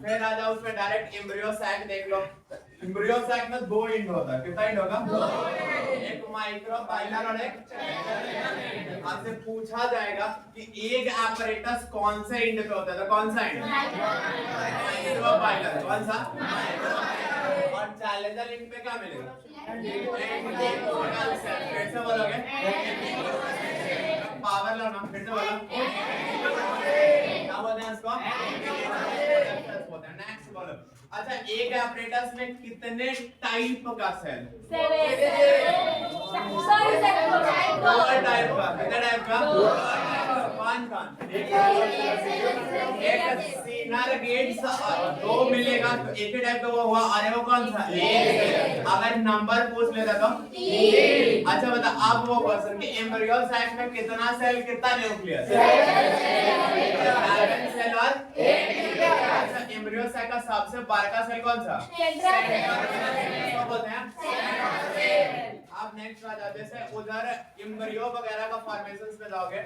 फिर आ जाओ उसमें डायरेक्ट एम्ब्रियो सैक देख लो। एम्ब्रियो सैक में 2 इंड होता है। कितना इंड होगा? 2। एक माइक्रोपाइलर और एक। आपसे पूछा जाएगा कि एग apparatus कौन से इंड पे होता है, तो कौन सा इंड? माइक्रोपाइलर। कौन सा? और चैलेंजर इंड पे क्या मिलेगा? फिर से बोलोगे पावर लो ना, फिर से बोलो क्या बोलते हैं इसको? नेक्स्ट बोलो। अच्छा एग apparatus में कितने टाइप का सेल? 4 टाइप का। कितने टाइप का? कौन? एक सीनर गेट्स 2 मिलेगा तो एक ही टाइप का वो हुआ। अरे वो कौन सा? अगर नंबर पूछ लेता तो 3। अच्छा बता अब वो क्वेश्चन कि एम्ब्रियो सैक में कितना सेल, कितना न्यूक्लियस? 7 सेल और अच्छा एम्ब्रियो सैक का सबसे बड़ा सेल कौन सा? सेंट्रोसेल बोलते हैं। अब नेक्स्ट आ जाते हैं, उधर एम्ब्रियो वगैरह का फॉर्मेशंस में जाओगे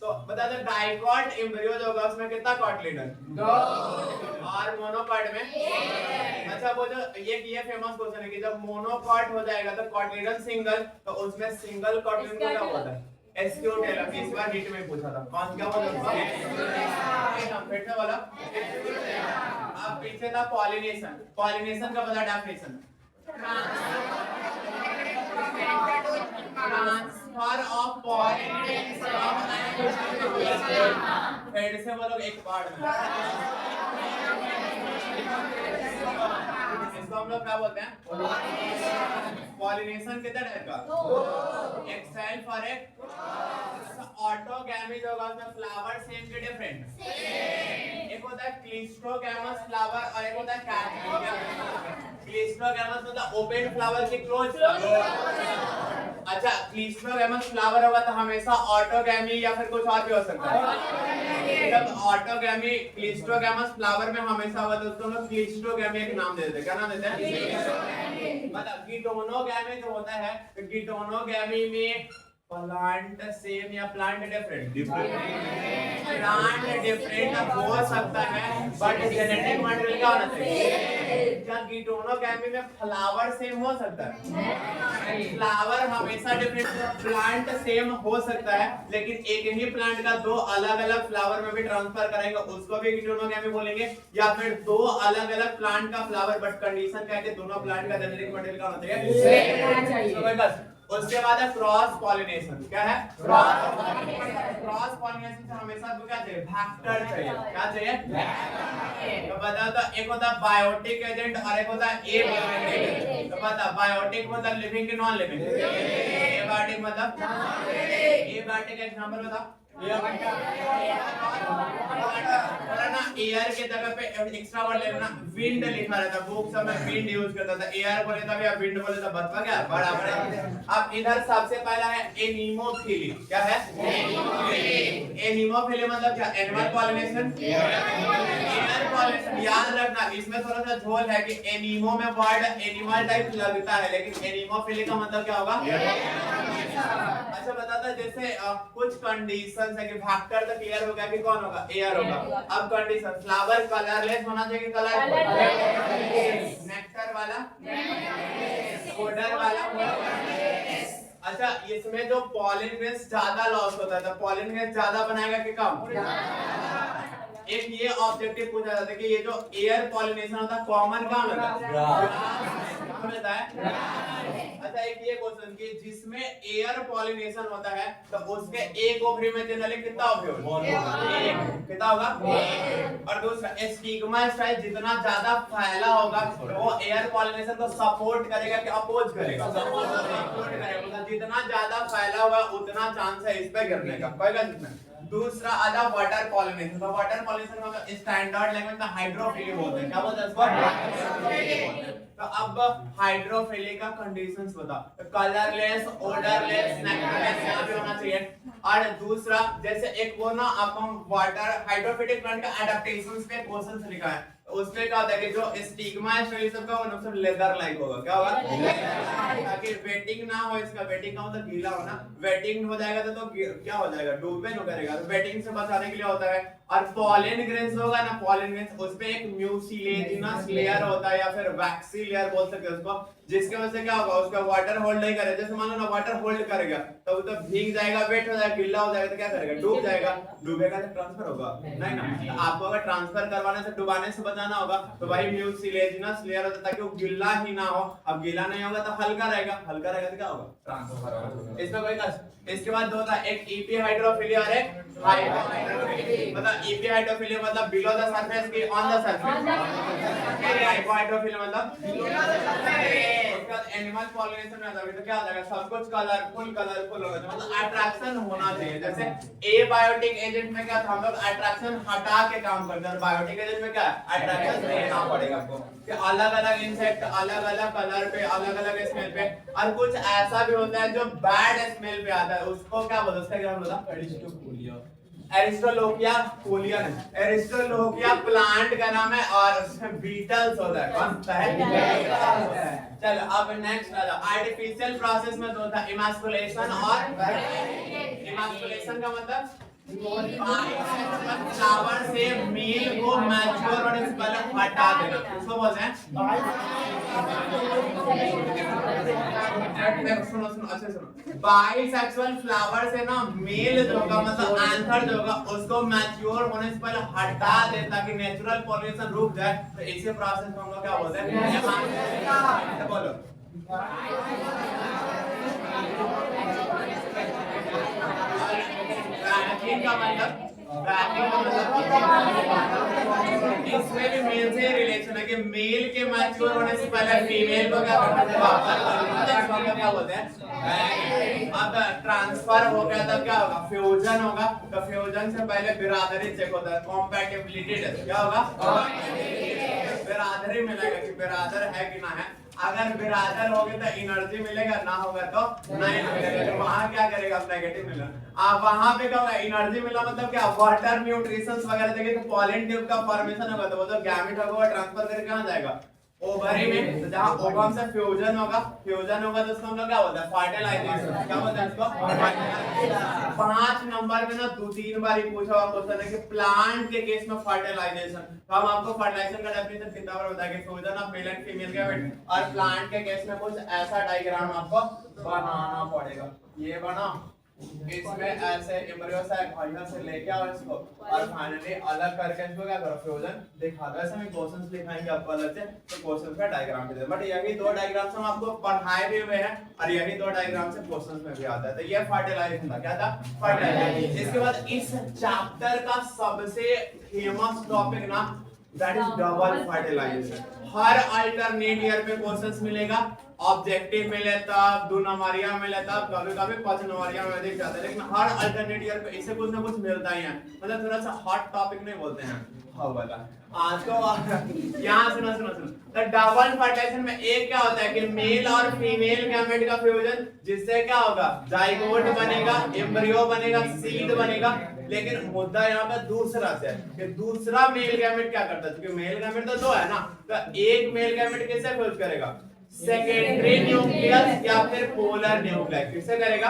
तो बता दो डाइकॉट एम्ब्रियो जो होगा उसमें कितना कॉटिलिडन? 2। और मोनोकॉट में 1। अच्छा वो जो ये फेमस क्वेश्चन है कि जब मोनोकॉट हो जाएगा तो कॉटिलिडन सिंगल, तो उसमें सिंगल कॉटिलिडन का क्या होता है? एस्क्यूटेलम, इस बार नीट में पूछा था, कौन क्या बोला उसका? फिर से बोला। अब पीछे था पॉलिनेशन, पॉलिनेशन का बता definition, transfer of pollen from फिर से बोलो एक पार्ट में, इसको हम लोग क्या बोलते हैं? पॉलिनेशन कितने टाइप का? एक सेल्फ और एक ऑटोगैमी जो होगा उसमें फ्लावर सेम के डिफरेंट, एक होता है क्लिस्ट्रोगैमस फ्लावर और एक होता है कैटगैमस। क्लिस्ट्रोगैमस मतलब ओपन फ्लावर की क्लोज। अच्छा, क्लिस्ट्रोगैमस फ्लावर होगा तो हमेशा ऑटोगैमी या फिर कुछ और भी हो सकता है। जब ऑटोगैमी क्लिस्ट्रोगैमस फ्लावर में हमेशा होगा तो उसको हम लोग क्लिस्ट्रोगैमी एक नाम दे देते हैं। क्या नाम देते हैं? मतलब गिटोनोगैमी जो होता है, तो गिटोनोगैमी में प्लांट सेम या प्लांट डिफरेंट, प्लांट डिफरेंट हो सकता है बट जेनेटिक मटेरियल क्या होना चाहिए? क्या गिटोनोगैमी में फ्लावर सेम हो सकता है? फ्लावर हमेशा डिफरेंट, प्लांट सेम हो सकता है लेकिन एक ही प्लांट का दो अलग अलग फ्लावर में भी ट्रांसफर करेंगे उसको भी गिटोनोगैमी बोलेंगे, या फिर दो अलग अलग प्लांट का फ्लावर बट कंडीशन क्या है कि दोनों प्लांट का जेनेटिक मटेरियल क्या होना चाहिए? उसके बाद है क्रॉस पॉलिनेशन। क्या है? क्रॉस पॉलिनेशन से हमेशा आपको क्या चाहिए? वेक्टर चाहिए। क्या चाहिए? तो बताओ, तो एक होता है बायोटिक एजेंट और एक होता है एबायोटिक। तो बता, बायोटिक मतलब लिविंग की नॉन लिविंग, एबायोटिक मतलब एबायोटिक एग्जांपल बता। ना एयर के जगह पे एक्स्ट्रा वर्ड ले लेना, विंड लिखा रहता, बुक सब में विंड यूज करता था, एयर बोले तब या विंड बोले तब बता क्या बराबर है। अब इधर सबसे पहला है एनीमोफिली। क्या है? एनीमोफिली मतलब क्या? Animal pollination, air pollination. याद रखना इसमें थोड़ा सा झोल है कि एनीमो में वर्ड एनिमल टाइप लगता है लेकिन एनीमोफिली का मतलब क्या होगा? अच्छा बताता, जैसे कुछ कंडीशंस है कि फैक्टर तो क्लियर हो गया कि कौन होगा? एयर होगा। अब कंडीशन, फ्लावर कलरलेस होना चाहिए, कलरलेस, नेक्टर वाला, ओडर वाला। अच्छा, इसमें जो पॉलिन ग्रेन्स ज्यादा लॉस होता है तो पॉलिन ग्रेन्स ज्यादा बनाएगा कि कम? एक ये ऑब्जेक्टिव पूछा जाता है कि ये जो एयर पॉलिनेशन होता है कॉमन कहाँ मिलता है? अच्छा, एक ये क्वेश्चन कि जिसमें एयर पॉलिनेशन होता है तो उसके एक ओवरी में जनरली कितना ओवरी होगा? कितना होगा? और दूसरा स्टिग्मा स्टाइल जितना ज्यादा फैला होगा तो वो एयर पॉलिनेशन को सपोर्ट करेगा कि अपोज करेगा? सपोर्ट करेगा। जितना ज्यादा फैला होगा उतना चांस है इस पे गिरने का। कोई गलत नहीं। दूसरा आधा वाटर पॉलिनेशन। तो वाटर पॉलिनेशन का स्टैंडर्ड लैंग्वेज में हाइड्रोफिली बोलते हैं। क्या बोलते हैं इसको? तो अब हाइड्रोफिली का कंडीशंस बता, कलरलेस, ओडरलेस, नेक्टरलेस यहाँ पे होना चाहिए। और दूसरा जैसे एक वो ना आपको वाटर हाइड्रोफिलिक प्लांट का एडाप्टेशंस पे क्वेश्चंस लिखा है, उसमें क्या होता है कि जो स्टिग्मा है सब का वो सब लेदर लाइक होगा। क्या होगा? ताकि वेटिंग ना हो इसका, वेटिंग का मतलब गीला होना, वेटिंग हो जाएगा तो क्या हो जाएगा? डूबे न करेगा, तो वेटिंग से बचाने के लिए होता है। और पॉलन ग्रेन्स होगा ना, पॉलन ग्रेन्स उस पे एक म्यूसिलेजिनस लेयर होता है या फिर वैक्सी लेयर बोल सकते हैं उसको, जिसके वजह से क्या होगा? उसका वाटर होल्ड नहीं करेगा। जैसे मान लो ना वाटर होल्ड करेगा तो वो तो भीग जाएगा, वेट हो जाएगा, गीला हो जाएगा तो क्या करेगा? डूब जाएगा। डूबेगा तो ट्रांसफर होगा नहीं ना। तो आपको अगर ट्रांसफर करवाने से डुबाने से बचाना होगा तो भाई म्यूसिलेजिनस लेयर होता है ताकि वो गीला ही ना हो। अब गीला नहीं होगा तो हल्का रहेगा, हल्का रहेगा तो क्या होगा? ट्रांसफर होगा। इसमें कोई कष्ट। इसके बाद दो था, एक ईपी हाइड्रोफिली और एक हाइपोहाइड्रोफिली। मतलब ईपी हाइड्रोफिली मतलब बिलो द सरफेस की ऑन द सरफेस, हाइपोहाइड्रोफिली मतलब बिलो द सरफेस। उसके बाद एनिमल पॉलिनेशन में आता है तो क्या हो जाएगा? सब कुछ कलरफुल होगा, मतलब अट्रैक्शन होना चाहिए। जैसे एबायोटिक एजेंट में क्या था, हम लोग अट्रैक्शन हटा के काम करते हैं, बायोटिक एजेंट में क्या है? अट्रैक्शन देना पड़ेगा आपको कि अलग अलग इंसेक्ट अलग अलग कलर पे, अलग अलग स्मेल पे। और कुछ ऐसा भी होता है जो बैड स्मेल पे आता है, उसको क्या बोलते हैं? उसका क्या बोलता है? एरिस्टोलोकिया कोलिया नहीं, एरिस्टोलोकिया प्लांट का नाम है और उसमें बीटल्स होता है। कौन सा है? चलो अब नेक्स्ट आ जाओ। आर्टिफिशियल प्रोसेस में दो था, इमास्कुलेशन और इमास्कुलेशन का मतलब फ्लावर से मेल को मैच्योर होने से पहले हटा देना, उसको बोलते हैं सुनो सुनो अच्छे सुनो, बाइसेक्सुअल फ्लावर से ना मेल जो होगा मतलब एंथर जो होगा उसको मैच्योर होने से पहले हटा दे ताकि नेचुरल पॉलिनेशन रुक जाए। तो इसी प्रोसेस को हम लोग क्या बोलते हैं? बोलो का मतलब इसमें भी मेल से रिलेशन है कि मेल के मैच्योर होने से पहले फीमेल को क्या करना है? क्या बोलते हैं? अब ट्रांसफर हो गया तब क्या होगा? फ्यूजन होगा। तो फ्यूजन से पहले बिरादरी चेक होता है, कॉम्पैटिबिलिटी टेस्ट। क्या होगा? बिरादरी मिलेगा कि बिरादर है कि ना है। अगर बिरादर होगे तो एनर्जी मिलेगा, ना होगा तो नहीं मिलेगा। तो वहां क्या करेगा? नेगेटिव मिला। वहां पे क्या होगा? एनर्जी मिला मतलब क्या? वाटर न्यूट्रिशंस वगैरह देंगे तो पॉलन ट्यूब का फॉर्मेशन होगा। तो वो जो गैमेट होगा वो ट्रांसफर करके कहां जाएगा? ओवरी में। तो जहां ओवम से फ्यूजन होगा तो उसको हम लोग क्या बोलते हैं? फर्टिलाइजेशन। क्या बोलते हैं इसको? 5 नंबर में ना 2-3 बार ही पूछा हुआ क्वेश्चन है कि प्लांट के केस में फर्टिलाइजेशन। तो हम आपको फर्टिलाइजेशन का डेफिनेशन कितना बार बताएंगे? Fusion of male and female gamete. और प्लांट के केस में कुछ ऐसा डायग्राम आपको बनाना पड़ेगा। ये बना, इसमें ऐसे एम्ब्रियो से भाइयों से लेके आओ इसको और फाइनली अलग करके इसको क्या करो? फ्यूजन दिखा दो। ऐसे में क्वेश्चंस लिखाएंगे आपको अलग से, तो क्वेश्चन का डायग्राम दे दो। बट यही 2 डायग्राम्स हम आपको पढ़ाए भी हुए हैं और यही 2 डायग्राम से क्वेश्चंस में भी आता है। तो ये फर्टिलाइजेशन था। क्या था? फर्टिलाइजेशन। इसके बाद इस चैप्टर का सबसे फेमस टॉपिक ना दैट इज डबल फर्टिलाइजेशन। हर अल्टरनेट ईयर पे क्वेश्चंस मिलेगा। ऑब्जेक्टिव मिले तब, 2 नंबरिया मिले तब, कभी-कभी 5 नंबरिया में देख जाते हैं, लेकिन हर अल्टरनेट ईयर पे इसे कुछ ना कुछ मिलता ही है। मतलब थोड़ा सा हॉट टॉपिक नहीं बोलते हैं। हाँ वाला। आज तो यहाँ सुनो। तो डबल फर्टिलाइजेशन में एक क्या होता है कि मेल और फीमेल गैमेट का फ्यूजन, जिससे क्या होगा? जाइगोट बनेगा, एम्ब्रियो बनेगा, सीड बनेगा। लेकिन मुद्दा यहाँ पे दूसरा से है कि दूसरा मेल गैमेट क्या करता है? क्योंकि मेल गैमेट तो 2 है ना, तो एक मेल गैमेट किससे फ्यूज करेगा? सेकेंडरी न्यूक्लियस या फिर पोलर न्यूक्लियस। किससे करेगा?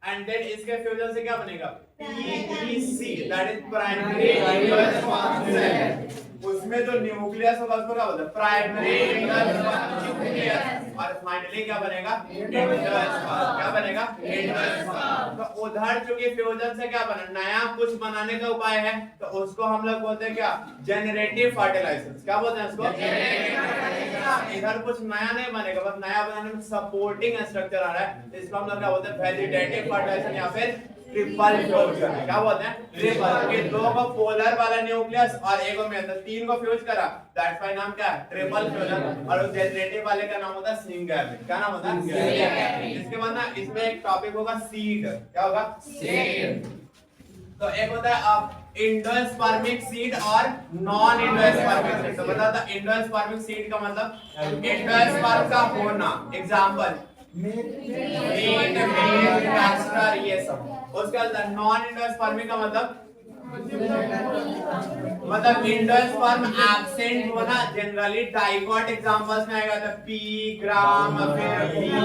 एंड देन इसके फ्यूजन से क्या बनेगा? PEC that is primary nucleus. उसमें जो न्यूक्लियस होगा उसको क्या बोलते हैं? Primary nucleus. और फाइनली क्या बनेगा? एंडोस्पर्म। क्या बनेगा? एंडोस्पर्म। तो उधर चूंकि फ्यूजन से क्या बना? नया कुछ बनाने का उपाय है, तो उसको हम लोग बोलते हैं क्या? Generative fertilizers. क्या बोलते हैं इसको? इधर कुछ नया नहीं बनेगा, बस नया बनाने में सपोर्टिंग स्ट्रक्चर आ रहा है, इसको हम लोग क्या बोलते हैं? वेजिटेटिव फर्टिलाइजेशन या फिर ट्रिपल फ्यूजन। क्या बोलते हैं? ट्रिपल। कि 2 को पोलर वाला न्यूक्लियस और एक को मेल, 3 को फ्यूज करा, दैट्स व्हाई नाम क्या है? Triple fusion. और उस जनरेटिव वाले का नाम होता है सिंगल गैमेट। क्या नाम होता है? इसके बाद ना इसमें एक टॉपिक होगा सीड। क्या होगा? सीड। तो एक होता है एंडोस्पर्मिक सीड और नॉन एंडोस्पर्मिक सीड। तो बता था एंडोस्पर्मिक सीड का मतलब एंडोस्पर्म का होना। एग्जांपल मीट, कैस्टर, ये सब। उसके बाद नॉन एंडोस्पर्मिक का मतलब एंडोस्पर्म एब्सेंट होना। जनरली डाइकोट एग्जांपल्स में आएगा, तो पी, ग्राम, फिर बीन,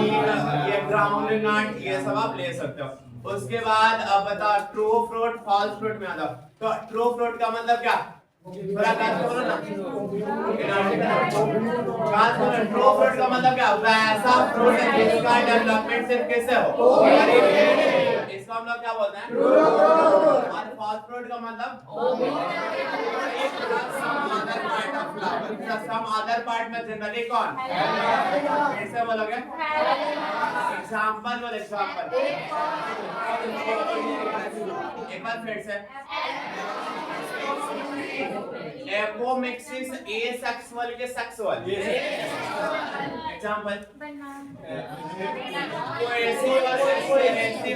ये ग्राउंड नट, ये सब आप ले सकते हो। उसके बाद अब बता ट्रू फ्रूट, फॉल्स फ्रूट में आता। तो ट्रू फ्रूट का मतलब क्या? थोड़ा काट बोलो ना। ट्रू फ्रूट का मतलब क्या? वैसा फ्रूट जिसका डेवलपमेंट सिर्फ किससे हो? इसको हम लोग क्या बोलते हैं? और फॉल्स फ्रूट का मतलब सम अदर पार्ट में जनरली कौन? कैसे बोलोगे? एग्जांपल बोलो। एग्जांपल एक बार फिर से। एपोमिक्सिस एसेक्सुअल के सेक्सुअल। एग्जांपल कोई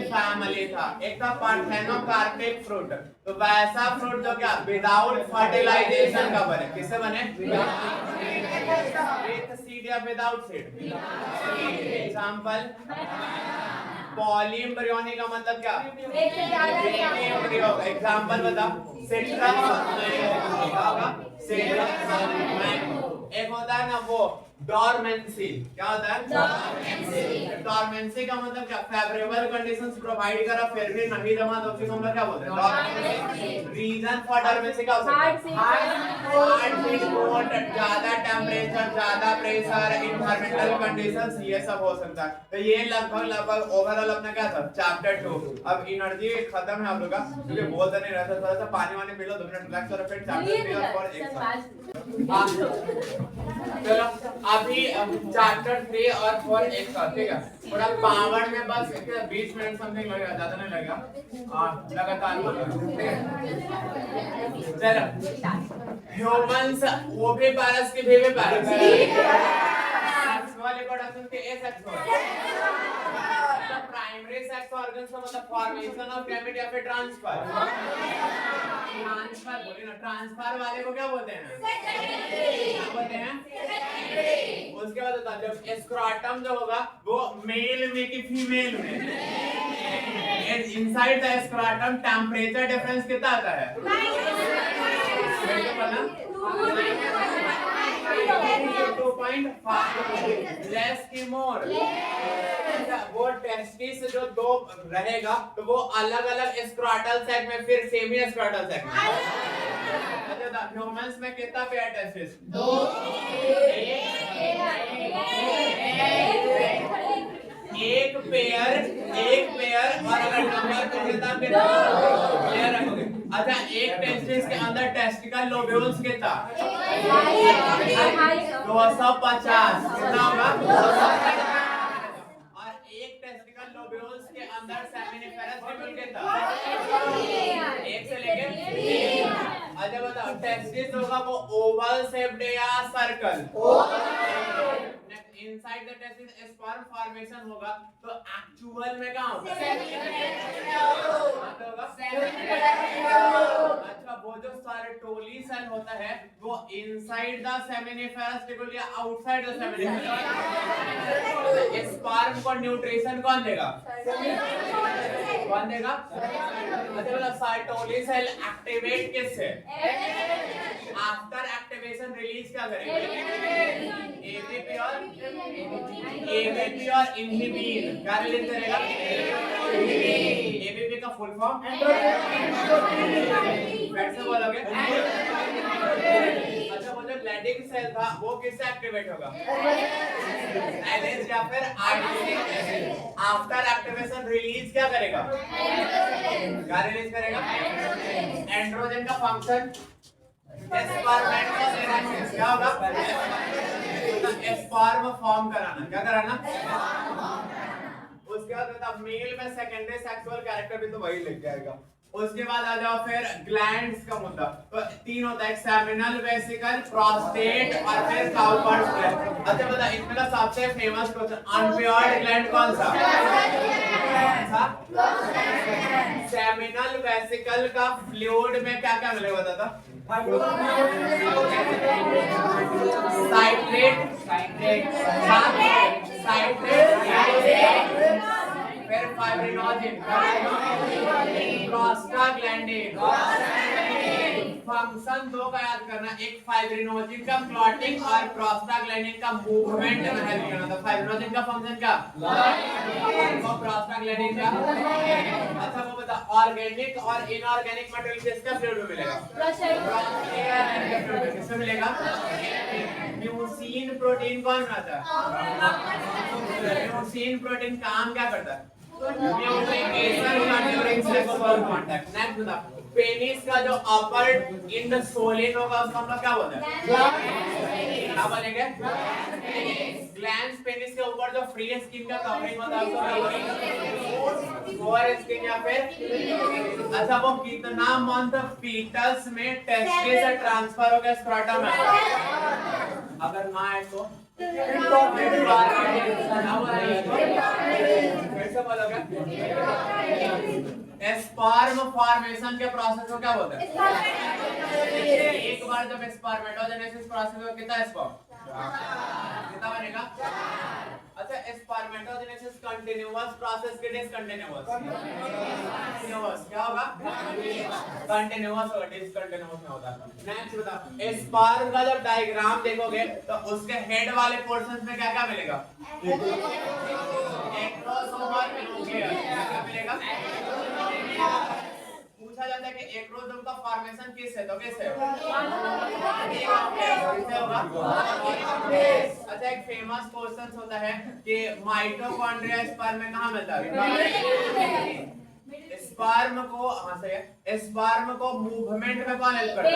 फैमिली था, एक था पार्थेनोकार्पिक फ्रूट। तो वैसा फ्रूट जो क्या विदाउट फर्टिलाइजेशन का बने। किससे बने? विद सीड या विदाउट सीड? एग्जांपल पॉलीएम्ब्रियोनी का मतलब क्या? एग्जांपल बता। एक होता है ना वो डॉर्मेंसी। क्या होता है? डॉर्मेंसी का मतलब क्या? फेवरेबल कंडीशंस प्रोवाइड करा फिर भी नहीं जमा तो उसी को हम लोग क्या बोलते हैं? डॉर्मेंसी। रीजन फॉर डॉर्मेंसी क्या हो सकता है? हार्ड रिपोर्ट, ज्यादा टेंपरेचर, ज्यादा प्रेशर, एनवायरमेंटल कंडीशंस, ये सब हो सकता है। तो ये लगभग ओवरऑल अपना क्या था? चैप्टर 2। अब एनर्जी खत्म है आप लोग का, क्योंकि बोलते नहीं रहता, थोड़ा सा पानी वानी पी लो, 2 मिनट रिलैक्स करो, फिर चैप्टर 3 और 4 एक साथ। चलो अभी चैप्टर 3 और 4 एक साथ, ठीक है? थोड़ा पावर में बस 20 मिनट समथिंग लगेगा, ज्यादा नहीं लगेगा। लगातार बोलो, ठीक है? चलो ह्यूमंस वो भी पारस के भी पारस सेक्स वाले प्रोडक्शन के ए सेक्स प्राइमरी सेक्स ऑर्गन्स का मतलब फॉर्मेशन ऑफ गैमेट या फिर ट्रांसफर। ट्रांसफर बोले ना, ट्रांसफर वाले को क्या बोलते हैं? क्या बोलते हैं? उसके बाद होता है जब स्क्रॉटम जो होगा वो मेल में कि फीमेल में। Inside the scrotum temperature difference कितना आता है? 2.5 लेस की मोर। वो टेस्टिस जो 2 रहेगा तो वो अलग अलग स्क्रॉटल सैक में, फिर सेम ही स्क्रॉटल सैक में। अच्छा ह्यूमंस में कितना पेयर टेस्टिस? 2। एक पेयर और अगर नंबर को कितना पेयर रखोगे? अच्छा एक टेस्टिस के अंदर टेस्टिकल लोब्यूल्स कितना? 250 कितना होगा? और एक टेस्टिकल लोब्यूल्स के अंदर सेमिनिफेरस लोब्यूल कितना? 1 से लेके। अच्छा बताओ टेस्टिस होगा वो ओवल शेप्ड या circle? Inside the testis sperm formation होगा तो एक्चुअल में क्या होगा? अच्छा वो जो सर्टोली सेल होता है वो इनसाइड द सेमिनिफेरस ट्यूबुल या आउटसाइड द सेमिनिफेरस? स्पर्म को न्यूट्रिशन कौन देगा? कौन देगा? अच्छा सर्टोली सेल एक्टिवेट किससे? आफ्टर एक्टिवेशन रिलीज क्या करेगा? एबीपी और इनहिबिन क्या रिलीज करेगा? एबीपी का फुल फॉर्म फिर से बोलोगे? अच्छा वो जो ग्लैंडिंग सेल था वो किससे एक्टिवेट होगा? एलएच या फिर आरटीसी। आफ्टर एक्टिवेशन रिलीज क्या करेगा? क्या रिलीज करेगा? एंड्रोजन का फंक्शन स्पर्मेटोजेनेसिस क्या होगा? स्पर्म फॉर्म कराना। क्या कराना? उसके बाद मेल में सेकेंडरी सेक्सुअल कैरेक्टर भी तो वही लेके आएगा। उसके बाद आ जाओ फिर ग्लैंड्स का मुद्दा। तो 3 होता है, सेमिनल वेसिकल, प्रोस्टेट और फिर काउपर्स ग्लैंड। अच्छा बता इनमें का सबसे फेमस क्वेश्चन, अनप्योर्ड ग्लैंड कौन सा? सेमिनल वेसिकल का फ्लूइड में क्या क्या मिलेगा बता था? फिर फाइब्रिनोजेन, प्रोस्टाग्लैंडिन। फंक्शन 2 का याद करना, एक फाइब्रिनोजेन का क्लॉटिंग और प्रोस्टाग्लैंडिन का मूवमेंट में हेल्प करना था। फाइब्रिनोजेन का फंक्शन क्या? और प्रोस्टाग्लैंडिन का? अच्छा वो बता ऑर्गेनिक और इनऑर्गेनिक मटेरियल किसका फ्लूइड में मिलेगा? किसमें मिलेगा? म्यूसिन प्रोटीन कौन बनाता है? म्यूसिन प्रोटीन काम क्या करता है? म्यूटिफिकेशन का ड्यूरिंग सेक्सुअल कांटेक्ट। नेक्स्ट बता पेनिस का जो अपर इंड सोलिन होगा उसको हम लोग क्या बोलते हैं? क्या बोलेंगे? ग्लैंड्स। पेनिस के ऊपर जो फ्री स्किन का कवरिंग होता है उसको क्या बोलेंगे? कोर स्किन या फिर। अच्छा वो कितना मंथ फीटस में टेस्टिस से ट्रांसफर हो गया स्क्रॉटम में? अगर ना है तो स्पर्म फॉर्मेशन के प्रोसेस को क्या बोलते हैं? एक बार जब स्पर्मेटोजेनेसिस प्रोसेस में कितना स्पर्म कितना बनेगा? अच्छा स्पर्मेटोजेनेसिस कंटीन्यूअस प्रोसेस के डिसकंटीन्यूअस? कंटीन्यूअस क्या होगा? कंटीन्यूअस और डिसकंटीन्यूअस में होता है। नेक्स्ट बता स्पर्म का जब डायग्राम देखोगे तो उसके हेड वाले पोर्शंस में क्या क्या मिलेगा? करेगा? पूछा जाता है कि एक्रोसोम का फॉर्मेशन किस है, तो किससे होगा? अच्छा, एक फेमस क्वेश्चन होता है कि माइटोकॉन्ड्रिया स्पर्म में कहाँ मिलता है? स्पर्म को, हाँ सही है, स्पर्म को मूवमेंट में कौन हेल्प करता है?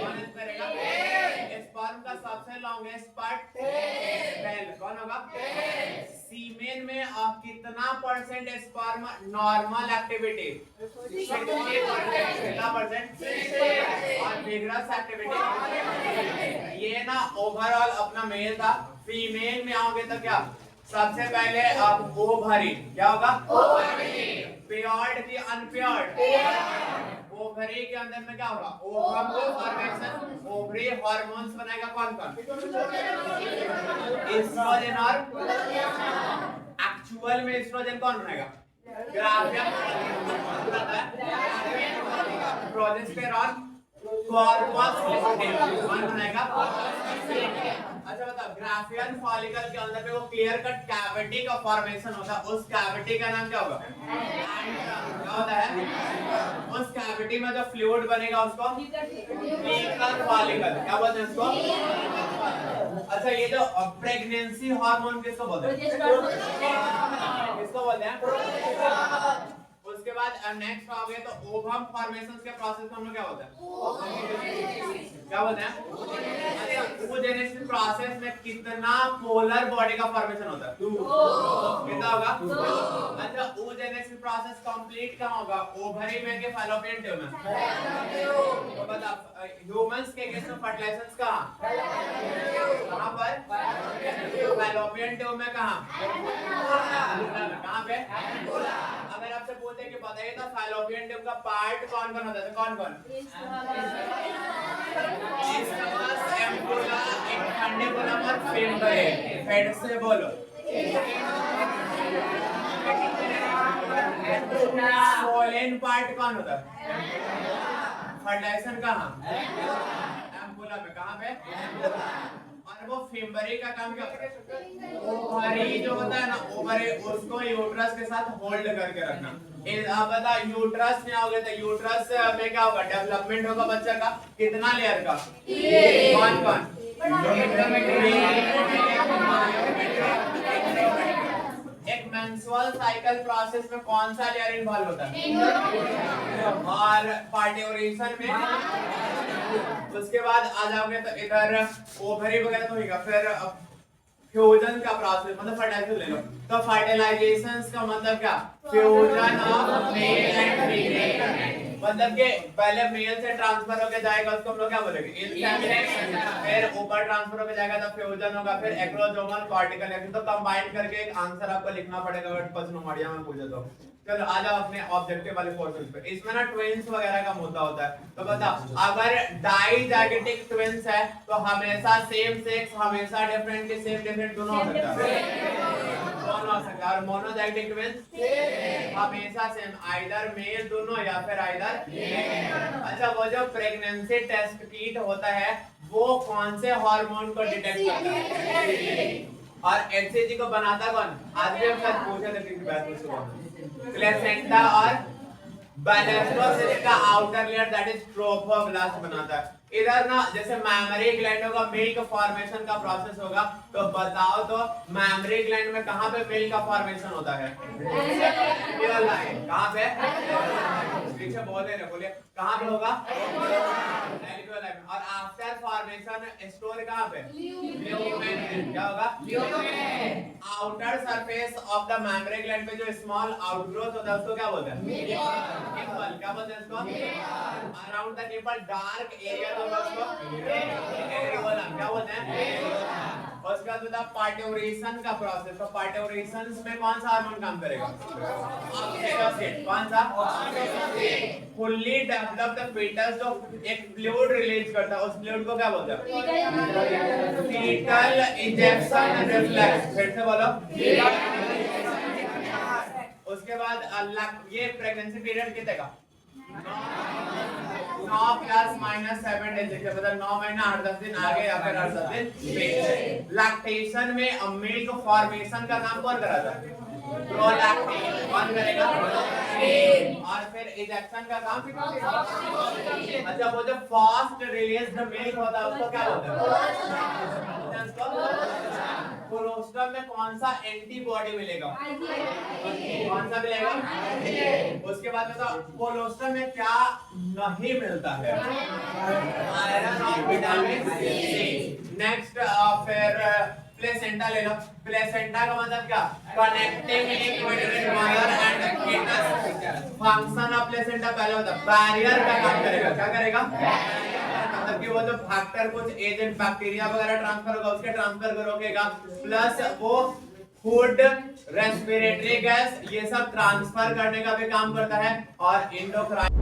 कौन हेल्प करेगा? स्पर्म का सबसे लॉन्गेस्ट पार्ट टेल, कौन होगा? सीमेन में कितना परसेंट स्पर्म नॉर्मल एक्टिविटी? 60%। कितना परसेंट? और विग्रस एक्टिविटी ये ना ओवरऑल अपना मेल था। फीमेल में आओगे तो क्या सबसे पहले अब ओवरी, क्या होगा? पेयर्ड की अनपेयर्ड? ओवरी के अंदर में क्या होगा? ओवम को फॉर्मेशन, ओवरी हार्मोन्स बनाएगा कौन कौन? एस्ट्रोजन और एक्चुअल में एस्ट्रोजन कौन बनाएगा? ग्राफियन, प्रोजेस्टेरॉन, कॉर्पस लुटेम कौन बनाएगा? अच्छा बताओ, ग्राफियन फॉलिकल के अंदर में वो क्लियर कट कैविटी का फॉर्मेशन होता है, उस कैविटी का नाम क्या होगा? क्या होता है? उस कैविटी में जो फ्लूइड बनेगा उसको लीकर फॉलिकल, क्या बोलते हैं उसको? अच्छा, ये जो प्रेगनेंसी हार्मोन किसको बोलते हैं? किसको बोलते हैं? उसके बाद नेक्स्ट आओगे तो ओवम फॉर्मेशन के प्रोसेस में हम लोग क्या होता है? क्या बोलते हैं? अच्छा, oogenesis प्रोसेस में कितना पोलर बॉडी का फॉर्मेशन होता है? कितना होगा? अच्छा, oogenesis प्रोसेस कंप्लीट कहाँ होगा? ओवरी में के फैलोपियन ट्यूब में? तो बता, ह्यूमंस के केस में फर्टिलाइजेशन कहाँ पर? फैलोपियन ट्यूब में कहाँ? कहाँ पे? अगर आपसे पूछे कि बताइए तो फैलोपियन ट्यूब का पार्ट कौन कौन होता है, कौन कौन? इस्थमस, एम्पुला, इंफंडिबुलम और फिम्बरे। हेड से बोलो। सोलेन पार्ट कौन होता है? फर्टिलाइजेशन कहाँ? एम्पुला में, कहाँ पे? और वो फिम्बरी का काम क्या होता है? ओवरी जो होता है ना, ओवरी उसको यूट्रस के साथ होल्ड करके रखना। अब बता, यूट्रस में आओगे तो यूट्रस में क्या होगा? डेवलपमेंट होगा बच्चा का कितना लेयर का? कौन कौन? एक मेंस्ट्रुअल साइकिल प्रोसेस में कौन सा लेयर इन्वॉल्व होता है? और पार्ट्यूरेशन में उसके बाद आ जाओगे तो इधर ओवरी वगैरह तो होगा, फिर फ्यूजन का प्रोसेस, मतलब फर्टिलाइजेशन ले लो तो फर्टिलाइजेशन का मतलब क्या? Fusion of male and female, मतलब कि पहले मेल से ट्रांसफर होके जाएगा उसको हम लोग क्या बोलेंगे? इंसेमिनेशन। फिर ऊपर ट्रांसफर होके जाएगा तो फ्यूजन होगा, फिर एक्रोसोमल कॉर्टिकल एक्शन। तो कंबाइन करके एक आंसर आपको लिखना पड़ेगा अगर पचनोमाड़िया में पूछे तो। चलो आ जाओ अपने ऑब्जेक्टिव वाले क्वेश्चन पे। इसमें ना ट्विंस वगैरह का मुद्दा होता है, तो बता, अगर डाइजैगेटिक ट्विंस है तो हमेशा सेम सेक्स, हमेशा डिफरेंट के सेम डिफरेंट दोनों हो सकता है, दोनों हो सकता है। और मोनोजाइगोटिक ट्विंस हमेशा सेम, आइदर मेल दोनों या फिर आइदर। अच्छा, वो जो प्रेगनेंसी टेस्ट किट होता है वो कौन से हार्मोन को डिटेक्ट करता है? और एचसीजी को बनाता कौन? आज भी हम सच पूछे थे किसी बात में सुबह, प्लेसेंटा और बैलेस्टोसिस का outer layer that is trophoblast बनाता है। इधर ना जैसे मैमरी ग्लैंड होगा, मिल्क फॉर्मेशन का प्रोसेस होगा, तो बताओ तो मैमरी ग्लैंड में कहां पे मिल्क का फॉर्मेशन होता है? कहां पे? पीछे बोले ना, बोलिए कहां पे होगा? और आफ्टर फॉर्मेशन स्टोर कहां पे? ल्यूमेन। क्या होगा? Lumen. Outer surface of the mammary gland पे जो स्मॉल आउटग्रोथ होता है उसको क्या बोलते हैं? निपल। क्या बोलते हैं उसको? Around the nipple dark area होगा उसको एरियोला। क्या बोलते हैं? उसके बाद बता पार्ट्यूरेशन का प्रोसेस। तो पार्ट्यूरेशन में कौन सा हार्मोन काम करेगा? ऑक्सीटोसिन। कौन सा? फुल्ली डेवलप्ड फीटस जो एक फ्लूइड रिलीज करता है, उस फ्लूइड को क्या बोलते हैं? Fetal injection reflex. फिर से बोलो। उसके बाद ये प्रेगनेंसी पीरियड कितने का? 9 ± 7 डेज, जैसे मतलब 9 महीना 8-10 दिन आगे या फिर 8-10 दिन पीछे। लैक्टेशन में मिल्क फॉर्मेशन का काम कौन कराता है? प्रोलैक्टिन। कौन करेगा? और फिर इजेक्शन का काम अच्छा, वो जो फास्ट रिलीज्ड मिल्क होता है उसको क्या बोलते हैं? कोलोस्ट्रम में कौन सा एंटीबॉडी मिलेगा? कौन सा मिलेगा? उसके बाद बताओ कोलोस्ट्रम में क्या नहीं मिलता है? आयरन और विटामिन सी। नेक्स्ट फिर प्लेसेंटा ले लो। प्लेसेंटा का मतलब क्या? Connecting link between mother and foetus. Function of placenta पहले होता है बैरियर का काम करेगा। क्या करेगा? मतलब कि वो जो फैक्टर कुछ एजेंट बैक्टीरिया वगैरह ट्रांसफर होगा उसके ट्रांसफर करोगेगा, प्लस वो फूड रेस्पिरेटरी गैस ये सब ट्रांसफर करने का भी काम करता है और इंडोक्राइन